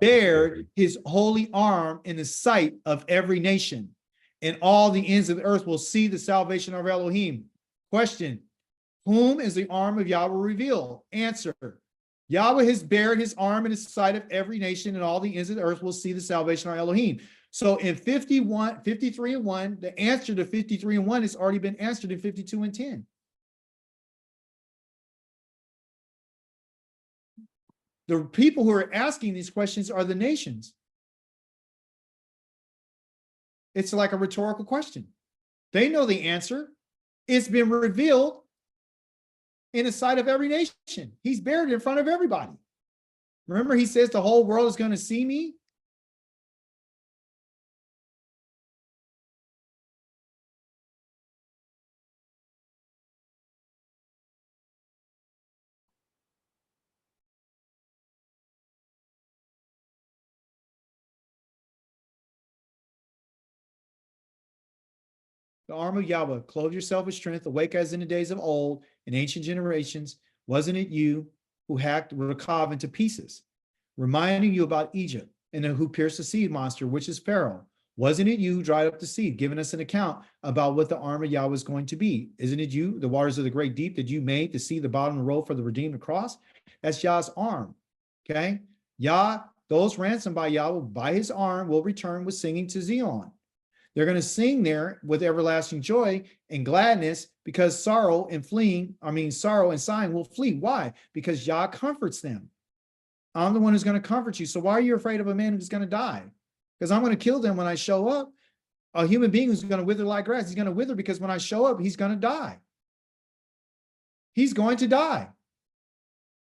bared his holy arm in the sight of every nation, and all the ends of the earth will see the salvation of Elohim. Question. Whom is the arm of Yahweh revealed? Answer. Yahweh has bared his arm in the sight of every nation, and all the ends of the earth will see the salvation of Elohim. So in 53:1, the answer to 53:1 has already been answered in 52:10. The people who are asking these questions are the nations. It's like a rhetorical question. They know the answer. It's been revealed in the sight of every nation. He's buried in front of everybody. Remember, he says the whole world is going to see me. The arm of Yahweh, clothe yourself with strength, awake as in the days of old, in ancient generations. Wasn't it you who hacked Rekav into pieces, reminding you about Egypt, and who pierced the seed monster, which is Pharaoh? Wasn't it you who dried up the seed, giving us an account about what the arm of Yahweh is going to be? Isn't it you, the waters of the great deep, that you made to see the bottom of the road for the redeemed across? That's Yah's arm. Okay. Yah, those ransomed by Yahweh by his arm will return with singing to Zion. They're going to sing there with everlasting joy and gladness, because sorrow and sighing will flee. Why? Because Yah comforts them. I'm the one who's going to comfort you. So why are you afraid of a man who's going to die? Because I'm going to kill them when I show up. A human being who's going to wither like grass, he's going to wither because when I show up, he's going to die. He's going to die.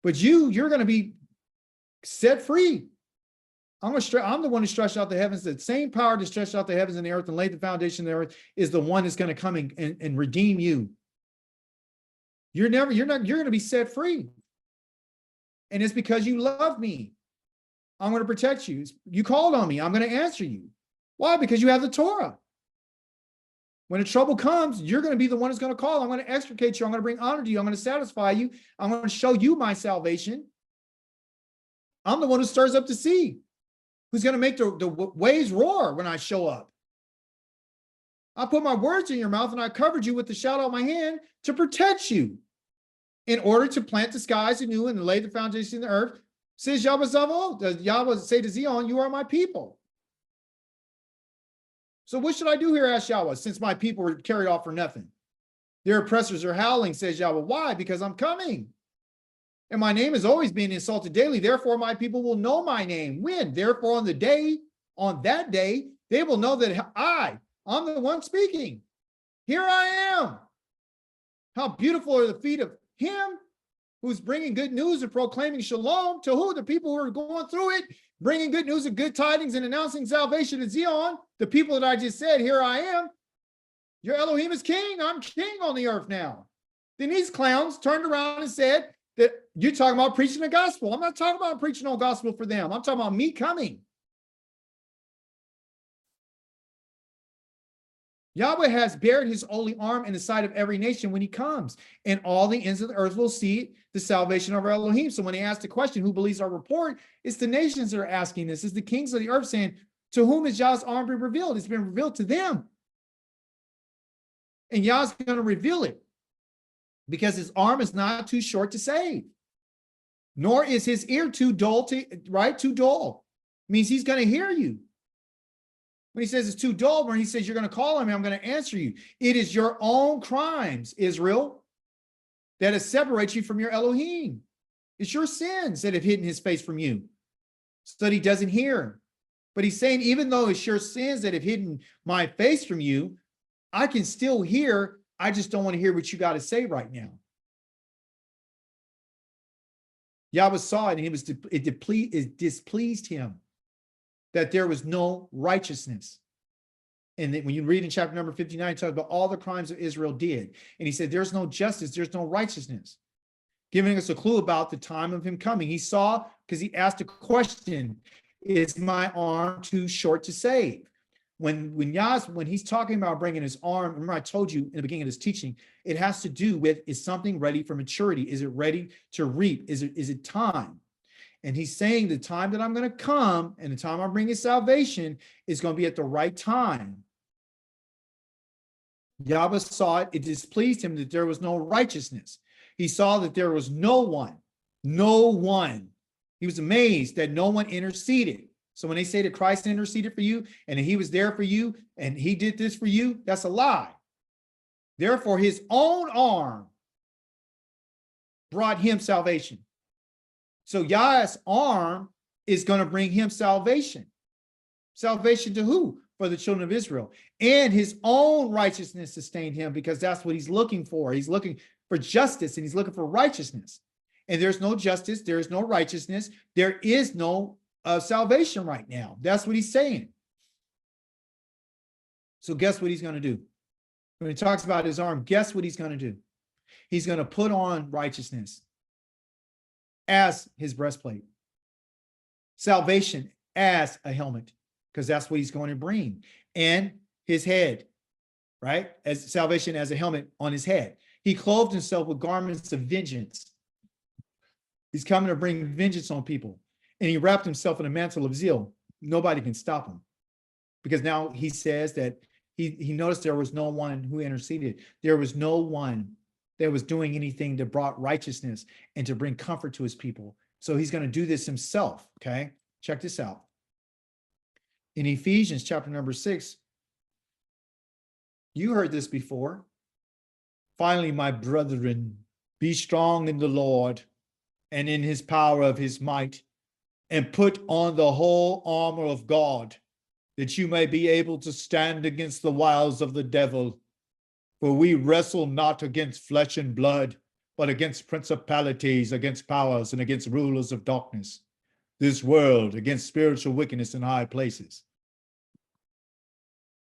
But you're going to be set free. I'm the one who stretched out the heavens. The same power that stretched out the heavens and the earth and laid the foundation of the earth is the one that's going to come and redeem you. You're going to be set free. And it's because you love me. I'm going to protect you. You called on me. I'm going to answer you. Why? Because you have the Torah. When the trouble comes, you're going to be the one who's going to call. I'm going to extricate you. I'm going to bring honor to you. I'm going to satisfy you. I'm going to show you my salvation. I'm the one who stirs up the sea, who's going to make the waves roar when I show up. I put my words in your mouth and I covered you with the shadow of my hand to protect you in order to plant the skies anew and lay the foundation of the earth. Says Yahweh Zavot. Does Yahweh say to Zion, you are my people. So what should I do here, asked Yahweh, since my people were carried off for nothing? Their oppressors are howling, says Yahweh. Why? Because I'm coming. And my name is always being insulted daily. Therefore, my people will know my name. When? Therefore, on that day, they will know that I'm the one speaking. Here I am. How beautiful are the feet of him who's bringing good news and proclaiming shalom to who? The people who are going through it, bringing good news and good tidings and announcing salvation to Zion. The people that I just said, here I am. Your Elohim is king. I'm king on the earth now. Then these clowns turned around and said that you're talking about preaching the gospel. I'm not talking about preaching no gospel for them. I'm talking about me coming. Yahweh has bared his holy arm in the sight of every nation when he comes, and all the ends of the earth will see the salvation of our Elohim. So when they ask the question, who believes our report? It's the nations that are asking this. It's the kings of the earth saying, to whom is Yah's arm been revealed? It's been revealed to them. And Yah's going to reveal it because his arm is not too short to save, nor is his ear too dull too dull. Means he's going to hear you. When he says it's too dull, when he says you're going to call on me, I'm going to answer you. It is your own crimes, Israel, that has separated you from your Elohim. It's your sins that have hidden his face from you so that he doesn't hear. But he's saying, even though it's your sins that have hidden my face from you, I can still hear. I just don't want to hear what you got to say right now. Yahweh saw it, and it displeased him that there was no righteousness. And then when you read in chapter number 59, it talks about all the crimes that Israel did. And he said, there's no justice, there's no righteousness. Giving us a clue about the time of him coming. He saw, because he asked a question, is my arm too short to save? When he's talking about bringing his arm, remember I told you in the beginning of this teaching, it has to do with, is something ready for maturity? Is it ready to reap? Is it time? And he's saying the time that I'm going to come and the time I'm bringing salvation is going to be at the right time. Yahweh saw it. It displeased him that there was no righteousness. He saw that there was no one. He was amazed that no one interceded. So when they say that Christ interceded for you and that he was there for you and he did this for you, that's a lie. Therefore, his own arm brought him salvation. So Yah's arm is going to bring him salvation. Salvation to who? For the children of Israel. And his own righteousness sustained him, because that's what he's looking for. He's looking for justice and he's looking for righteousness. And there's no justice. There is no righteousness. There is no salvation right now. That's what he's saying. So guess what he's going to do? When he talks about his arm, guess what he's going to do? He's going to put on righteousness as his breastplate, salvation as a helmet, because that's what he's going to bring, and his head, right? As salvation as a helmet on his head. He clothed himself with garments of vengeance. He's coming to bring vengeance on people, and he wrapped himself in a mantle of zeal. Nobody can stop him, because now he says that he noticed there was no one who interceded. There was no one that was doing anything that brought righteousness and to bring comfort to his people. So he's going to do this himself, okay? Check this out. In Ephesians chapter number 6, you heard this before. Finally, my brethren, be strong in the Lord and in his power of his might, and put on the whole armor of God, that you may be able to stand against the wiles of the devil. For we wrestle not against flesh and blood, but against principalities, against powers, and against rulers of darkness, this world, against spiritual wickedness in high places.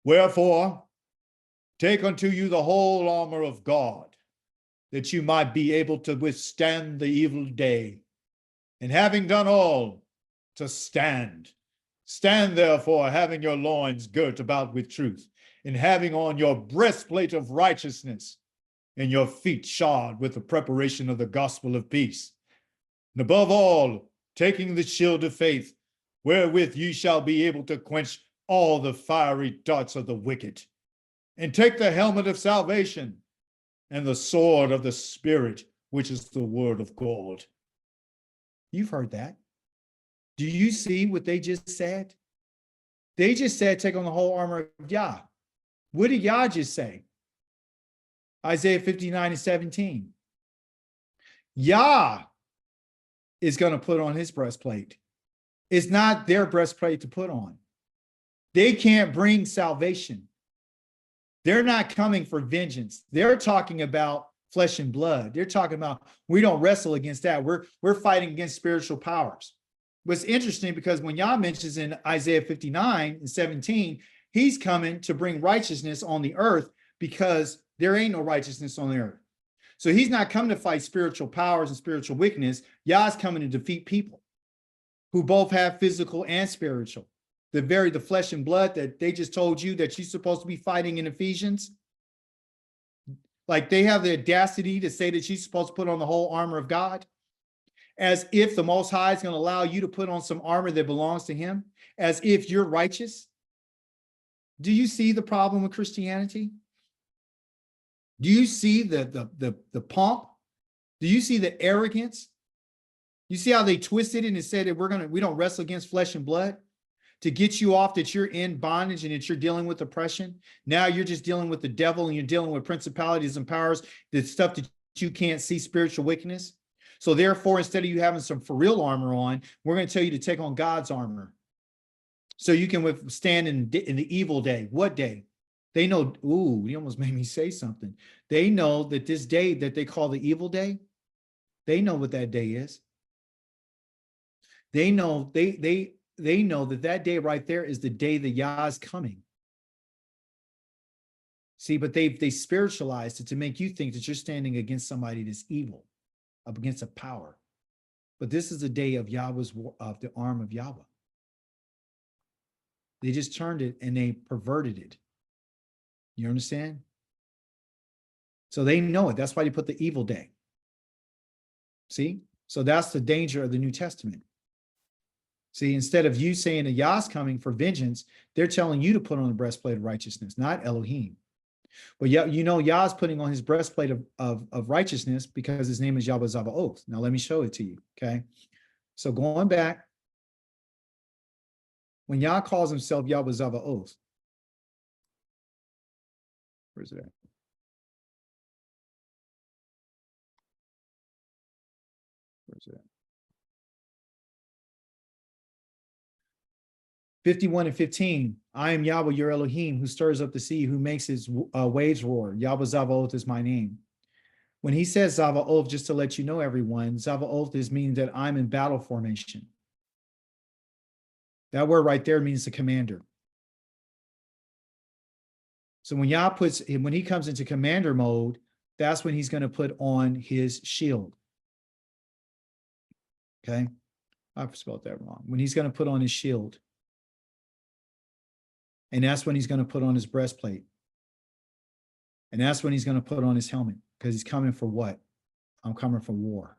Wherefore, take unto you the whole armor of God, that you might be able to withstand the evil day, and having done all, to stand. Stand therefore, having your loins girt about with truth, and having on your breastplate of righteousness, and your feet shod with the preparation of the gospel of peace. And above all, taking the shield of faith, wherewith ye shall be able to quench all the fiery darts of the wicked. And take the helmet of salvation, and the sword of the Spirit, which is the word of God. You've heard that. Do you see what they just said? They just said, take on the whole armor of Yah. What did Yah just say? Isaiah 59:17. Yah is going to put on his breastplate. It's not their breastplate to put on. They can't bring salvation. They're not coming for vengeance. They're talking about flesh and blood. They're talking about, we don't wrestle against that. We're fighting against spiritual powers. What's interesting, because when Yah mentions in Isaiah 59 and 17, he's coming to bring righteousness on the earth because there ain't no righteousness on the earth. So he's not coming to fight spiritual powers and spiritual wickedness. Yah's coming to defeat people who both have physical and spiritual. The flesh and blood that they just told you that you're supposed to be fighting in Ephesians. Like, they have the audacity to say that you're supposed to put on the whole armor of God, as if the Most High is going to allow you to put on some armor that belongs to him, as if you're righteous. Do you see the problem with Christianity? Do you see the pomp? Do you see the arrogance? You see how they twisted it and said that we don't wrestle against flesh and blood, to get you off that you're in bondage and that you're dealing with oppression. Now you're just dealing with the devil, and you're dealing with principalities and powers, the stuff that you can't see, spiritual wickedness. So therefore, instead of you having some for real armor on, we're going to tell you to take on God's armor, so you can withstand in the evil day. What day? They know, ooh, he almost made me say something. They know that this day that they call the evil day, they know what that day is. They know, they know that day right there is the day that Yah is coming. See, but they spiritualized it to make you think that you're standing against somebody that's evil, up against a power. But this is the day of Yahweh's, of the arm of Yahweh. They just turned it and they perverted it. You understand? So they know it. That's why they put the evil day. See? So that's the danger of the New Testament. See, instead of you saying that Yah's coming for vengeance, they're telling you to put on the breastplate of righteousness, not Elohim. But you know, Yah's putting on his breastplate of righteousness because his name is Yahweh Zavaoth. Now let me show it to you. Okay. So going back, when Yah calls himself Yahweh Zavaoth, where's it at? Where's it at? 51 and 15, I am Yahweh, your Elohim, who stirs up the sea, who makes his waves roar. Yahweh Zavaoth is my name. When he says Zavaoth, just to let you know, everyone, Zavaoth means that I'm in battle formation. That word right there means the commander. So when Yah when he comes into commander mode, that's when he's going to put on his shield. Okay. I've spelled that wrong. When he's going to put on his shield. And that's when he's going to put on his breastplate. And that's when he's going to put on his helmet, because he's coming for what? I'm coming for war.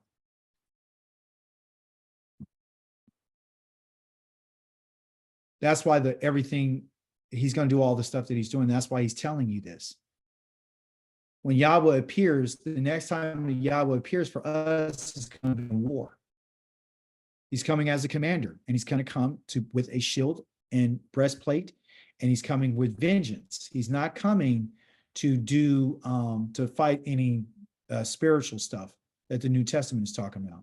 That's why everything, he's going to do all the stuff that he's doing. That's why he's telling you this. When Yahweh appears, the next time Yahweh appears for us, is going to be war. He's coming as a commander, and he's going to come with a shield and breastplate, and he's coming with vengeance. He's not coming to to fight any spiritual stuff that the New Testament is talking about.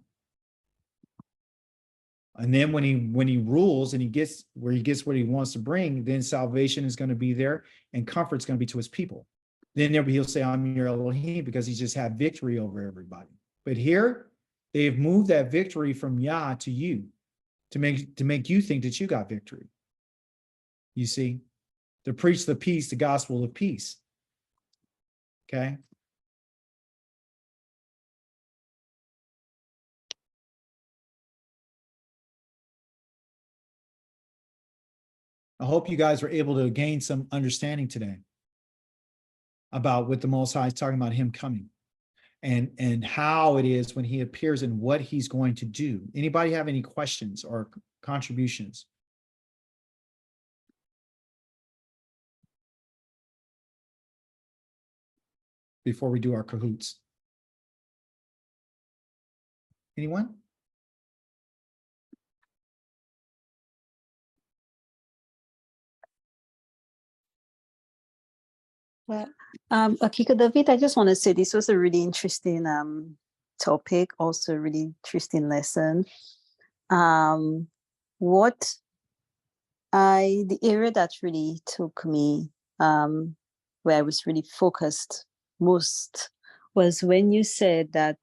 And then when he rules and he gets what he wants to bring, then salvation is going to be there and comfort's going to be to his people. Then he'll say, I'm your Elohim, because he's just had victory over everybody. But here, they've moved that victory from Yah to you to make you think that you got victory. You see, to preach the peace, the gospel of peace. Okay. I hope you guys were able to gain some understanding today about what the Most High is talking about, him coming and how it is when he appears and what he's going to do. Anybody have any questions or contributions? Before we do our cahoots. Anyone? Well, Akiko David, I just want to say this was a really interesting topic, also a really interesting lesson. The area that really took me, where I was really focused most, was when you said that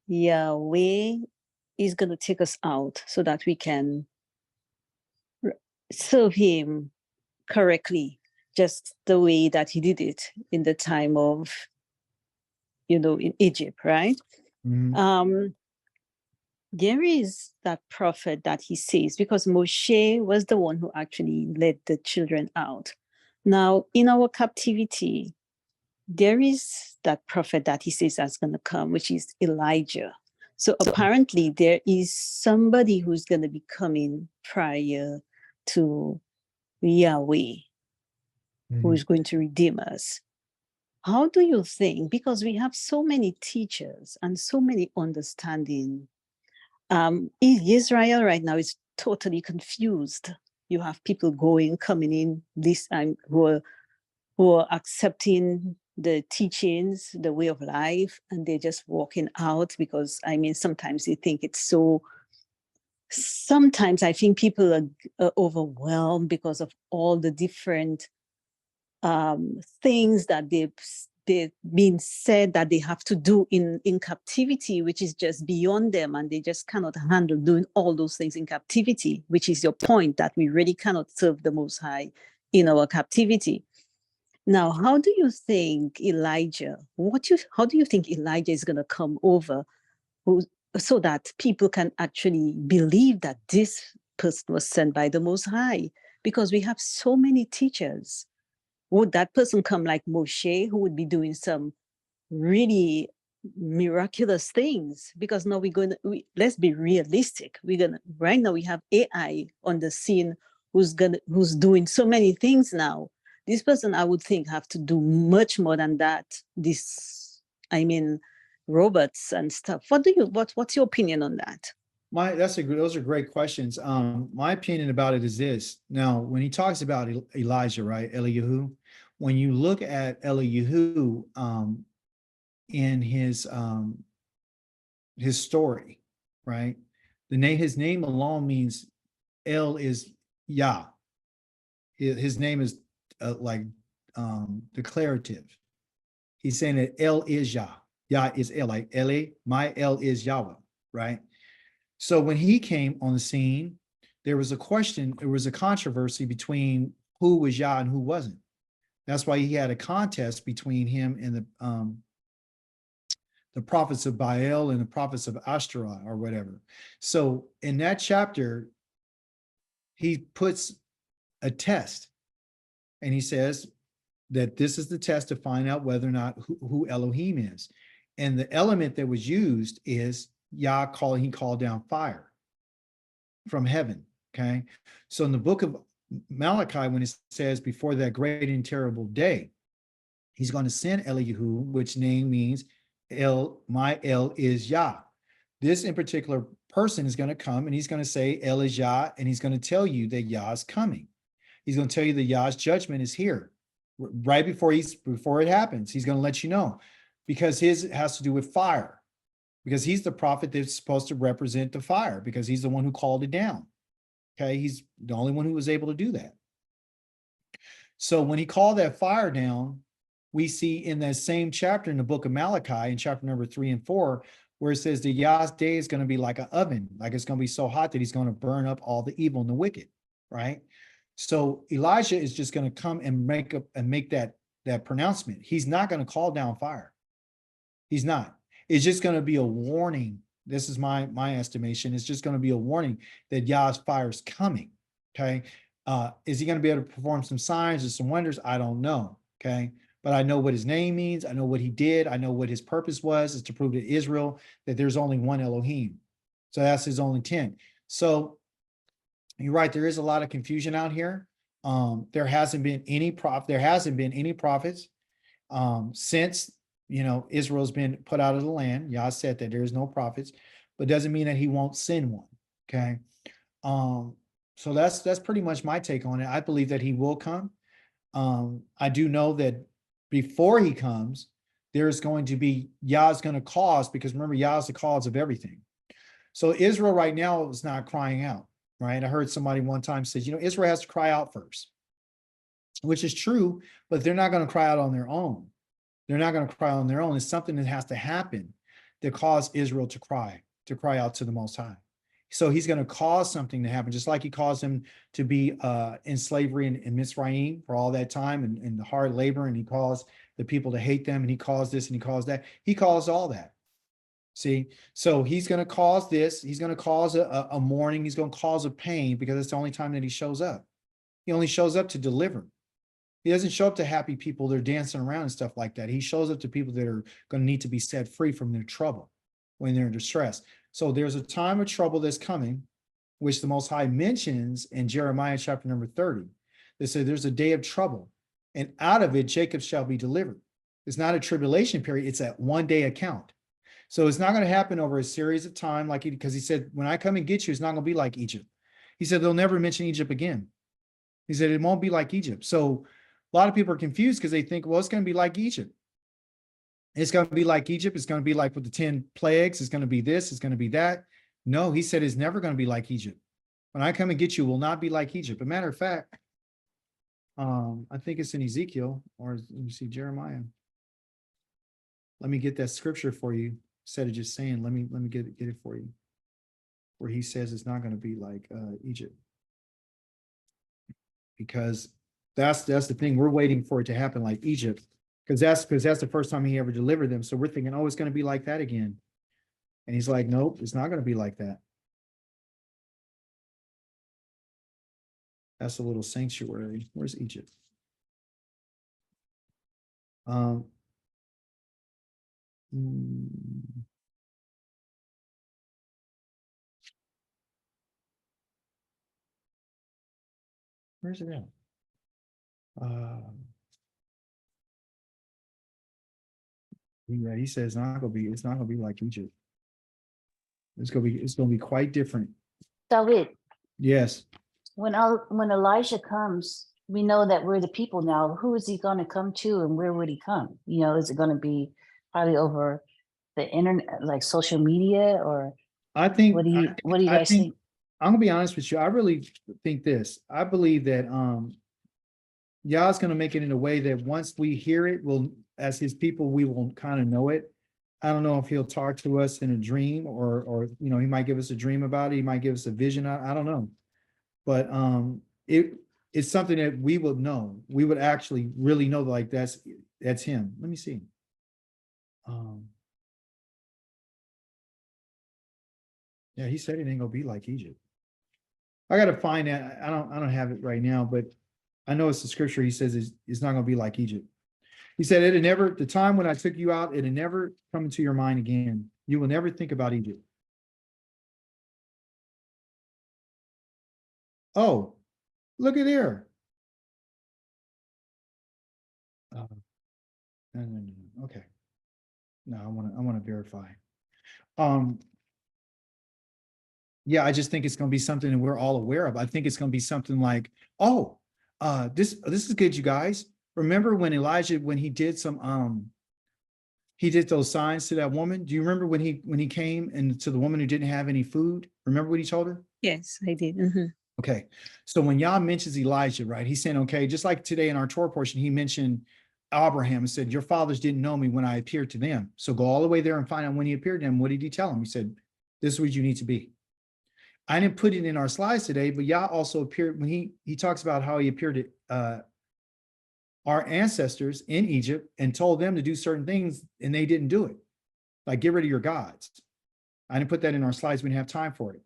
Yahweh is going to take us out so that we can serve him correctly, just the way that he did it in the time of, in Egypt, right? Mhm. There is that prophet that he says, because Moshe was the one who actually led the children out. Now, in our captivity, there is that prophet that he says that's going to come, which is Elijah. So apparently there is somebody who's going to be coming prior to Yahweh, who is going to redeem us. How do you think, because we have so many teachers and so many understanding, Israel right now is totally confused. You have people coming in this time who are accepting the teachings, the way of life, and they're just walking out because, sometimes they think it's so. Sometimes I think people are overwhelmed because of all the different things that they've been said that they have to do in captivity, which is just beyond them, and they just cannot handle doing all those things in captivity, which is your point, that we really cannot serve the Most High in our captivity. Now, how do you think how do you think Elijah is going to come over so that people can actually believe that this person was sent by the Most High? Because we have so many teachers. Would that person come like Moshe, who would be doing some really miraculous things? Because now let's be realistic. Right now we have AI on the scene who's doing so many things now. This person, I would think, have to do much more than that. Robots and stuff. What's your opinion on that? Those are great questions. My opinion about it is this. Now, when he talks about Elijah, right, Eliyahu, when you look at Eliyahu in his story, right, his name alone means El is Yah. His name is declarative. He's saying that El is Yah. Yah is El, like Ele, my El is Yahweh, right? So when he came on the scene, there was a controversy between who was Yah and who wasn't. That's why he had a contest between him and the prophets of Baal and the prophets of Ashtaroth or whatever. So in that chapter, he puts a test and he says that this is the test to find out whether or not who Elohim is. And the element that was used is he called down fire from heaven. Okay. So in the book of Malachi, when it says before that great and terrible day, he's going to send Eliyahu, which name means my El is Yah. This in particular person is going to come and he's going to say El is Yah, and he's going to tell you that Yah is coming. He's going to tell you that Yah's judgment is here. Right before it happens, he's going to let you know, because his has to do with fire, because he's the prophet that's supposed to represent the fire, because he's the one who called it down. Okay, he's the only one who was able to do that. So when he called that fire down, we see in that same chapter in the book of Malachi, in chapter number 3 and 4, where it says the Yah's day is going to be like an oven, like it's going to be so hot that he's going to burn up all the evil and the wicked, right? So Elijah is just going to come and make that pronouncement. He's not going to call down fire. He's not. It's just going to be a warning. This is my estimation. It's just going to be a warning that Yah's fire is coming. Okay. Is he going to be able to perform some signs or some wonders? I don't know. Okay. But I know what his name means. I know what he did. I know what his purpose was, is to prove to Israel that there's only one Elohim. So that's his only intent. So you're right. There is a lot of confusion out here. There hasn't been any prophets since, Israel's been put out of the land. Yah said that there's no prophets, but doesn't mean that he won't send one. Okay. So that's pretty much my take on it. I believe that he will come. I do know that before he comes, there's going to be, Yah's going to cause, because remember, Yah's the cause of everything. So Israel right now is not crying out, right? I heard somebody one time says, Israel has to cry out first, which is true, but they're not going to cry out on their own. They're not going to cry on their own. It's something that has to happen that cause Israel to cry out to the Most High. So he's going to cause something to happen, just like he caused them to be in slavery in Mitzrayim for all that time and the hard labor, and he caused the people to hate them, and he caused this and he caused that. He caused all that. See, so he's going to cause this. He's going to cause a mourning. He's going to cause a pain, because it's the only time that he shows up. He only shows up to deliver. He doesn't show up to happy people that are dancing around and stuff like that. He shows up to people that are going to need to be set free from their trouble when they're in distress. So there's a time of trouble that's coming, which the Most High mentions in Jeremiah chapter number 30. They say there's a day of trouble, and out of it Jacob shall be delivered. It's not a tribulation period. It's a one-day account. So it's not going to happen over a series of time, because he said, when I come and get you, it's not going to be like Egypt. He said, they'll never mention Egypt again. He said, it won't be like Egypt. So a lot of people are confused because they think, well, it's going to be like Egypt. It's going to be like Egypt. It's going to be like with the 10 plagues. It's going to be this. It's going to be that. No, he said, it's never going to be like Egypt. When I come and get you, will not be like Egypt. As a matter of fact, I think it's in Ezekiel, or let me see, Jeremiah. Let me get that scripture for you. Instead of just saying, let me get it for you, where he says it's not going to be like Egypt, because that's the thing. We're waiting for it to happen like Egypt, because that's the first time he ever delivered them. So we're thinking, oh, it's going to be like that again, and he's like, nope, it's not going to be like that. That's a little sanctuary. Where's Egypt? Where's it at? Yeah, he says it's not gonna be like Egypt. It's gonna be quite different. David, Yes. when Elijah comes, we know that we're the people now. Who is he going to come to, and where would he come? Is it going to be probably over the internet, like social media, or I think what do you I guys think- think? I'm gonna be honest with you. I really think this. I believe that Yah's gonna make it in a way that once we hear it, as his people, we will kind of know it. I don't know if he'll talk to us in a dream, or he might give us a dream about it. He might give us a vision. I don't know. But it's something that we would know. We would actually really know, like that's him. Let me see. Yeah, he said it ain't gonna be like Egypt. I gotta find that. I don't have it right now, but I know it's the scripture. He says it's not gonna be like Egypt. He said the time when I took you out, it'll never come into your mind again. You will never think about Egypt. Oh, look at there. No. Okay. No, I want to verify. Yeah, I just think it's going to be something that we're all aware of. I think it's going to be something like, this is good, you guys. Remember when Elijah, when he did he did those signs to that woman? Do you remember when he came and to the woman who didn't have any food? Remember what he told her? Yes, I did. Okay. So when Yah mentions Elijah, right, he's saying, okay, just like today in our Torah portion, he mentioned Abraham and said, your fathers didn't know me when I appeared to them. So go all the way there and find out when he appeared to them. What did he tell him? He said, this is what you need to be. I didn't put it in our slides today, but Yah also appeared when he talks about how he appeared to our ancestors in Egypt and told them to do certain things, and they didn't do it. Like, get rid of your gods. I didn't put that in our slides. We didn't have time for it.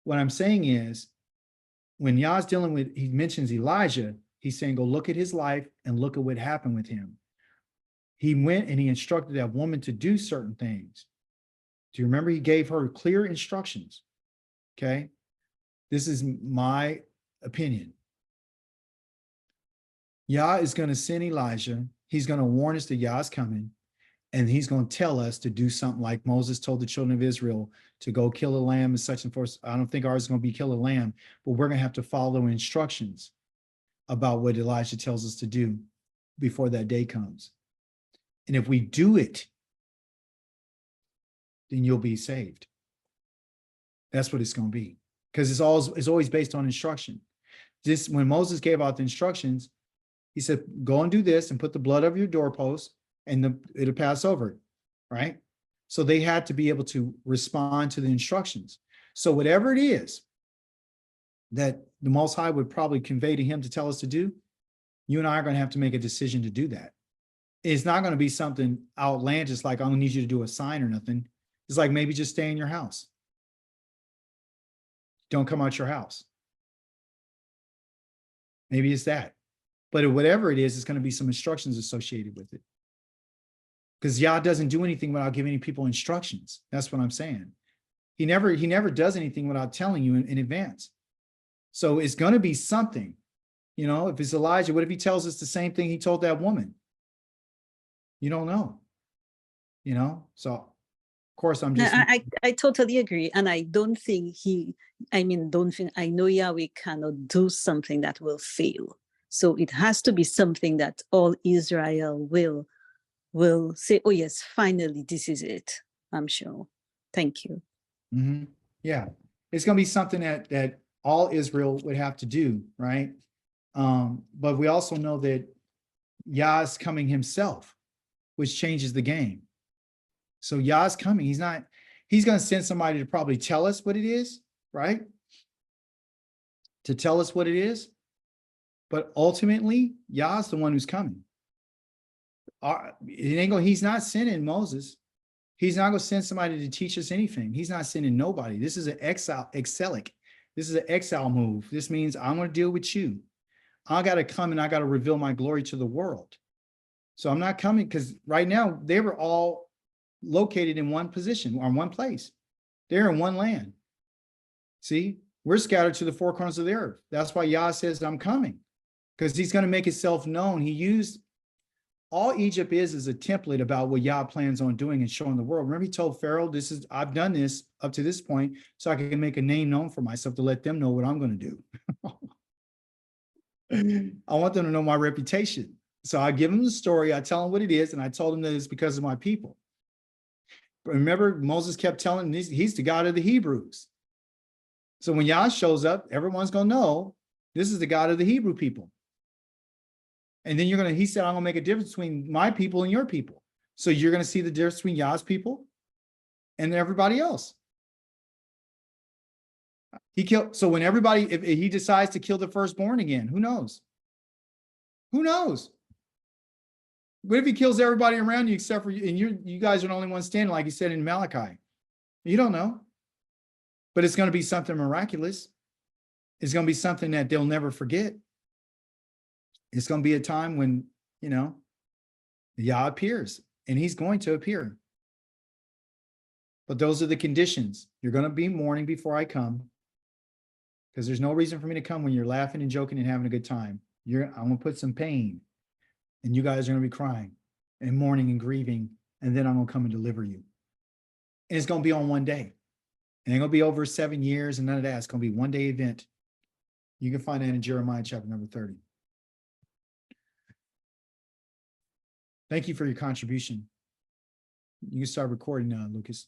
What I'm saying is, when Yah's dealing with, he mentions Elijah, he's saying, go look at his life and look at what happened with him. He went and he instructed that woman to do certain things. Do you remember? He gave her clear instructions. Okay. This is my opinion. Yah is going to send Elijah. He's going to warn us that Yah's coming, and he's going to tell us to do something like Moses told the children of Israel to go kill a lamb and such and forth. I don't think ours is going to be kill a lamb, but we're going to have to follow instructions about what Elijah tells us to do before that day comes. And if we do it, then you'll be saved. That's what it's going to be. Because it's always based on instruction. Just when Moses gave out the instructions, he said, go and do this and put the blood over your doorpost and it'll pass over, right? So they had to be able to respond to the instructions. So whatever it is that the Most High would probably convey to him to tell us to do, you and I are going to have to make a decision to do that. It's not going to be something outlandish like, I'm going to need you to do a sign or nothing. It's like maybe just stay in your house. Don't come out your house. Maybe it's that. But whatever it is, it's going to be some instructions associated with it. Because Yah doesn't do anything without giving people instructions. That's what I'm saying. He never does anything without telling you in advance. So it's going to be something. You know, if it's Elijah, what if he tells us the same thing he told that woman? You don't know. You know, so of course I'm just. I totally agree. And I don't think I know Yahweh cannot do something that will fail. So it has to be something that all Israel will say, oh yes, finally, this is it. I'm sure. Thank you. Mm-hmm. Yeah, it's going to be something that all Israel would have to do, right? But we also know that Yah is coming himself, which changes the game. So Yah's coming. He's going to send somebody to probably tell us what it is, right? To tell us what it is. But ultimately, Yah's the one who's coming. He's not sending Moses. He's not going to send somebody to teach us anything. He's not sending nobody. This is an exilic. This is an exile move. This means I'm going to deal with you. I got to come and I got to reveal my glory to the world. So I'm not coming because right now they were all located in one position or one place. They're in one land. See, we're scattered to the four corners of the earth. That's why Yah says, I'm coming, because he's going to make himself known. He used all Egypt is a template about what Yah plans on doing and showing the world. Remember, he told Pharaoh, I've done this up to this point so I can make a name known for myself to let them know what I'm going to do. I want them to know my reputation. So I give them the story. I tell them what it is. And I told them that it's because of my people. But remember, Moses kept telling them he's the God of the Hebrews. So when Yah shows up, everyone's going to know this is the God of the Hebrew people. And then he said, I'm going to make a difference between my people and your people. So you're going to see the difference between Yah's people and everybody else. So when if he decides to kill the firstborn again, who knows? Who knows? What if he kills everybody around you except for you, and you guys are the only ones standing, like he said in Malachi? You don't know. But it's going to be something miraculous. It's going to be something that they'll never forget. It's going to be a time when, Yah appears, and he's going to appear. But those are the conditions. You're going to be mourning before I come, because there's no reason for me to come when you're laughing and joking and having a good time. I'm going to put some pain, and you guys are going to be crying and mourning and grieving, and then I'm going to come and deliver you. And it's going to be on one day. And it's going to be over 7 years and none of that. It's going to be one day event. You can find that in Jeremiah chapter number 30. Thank you for your contribution. You can start recording now, Lucas.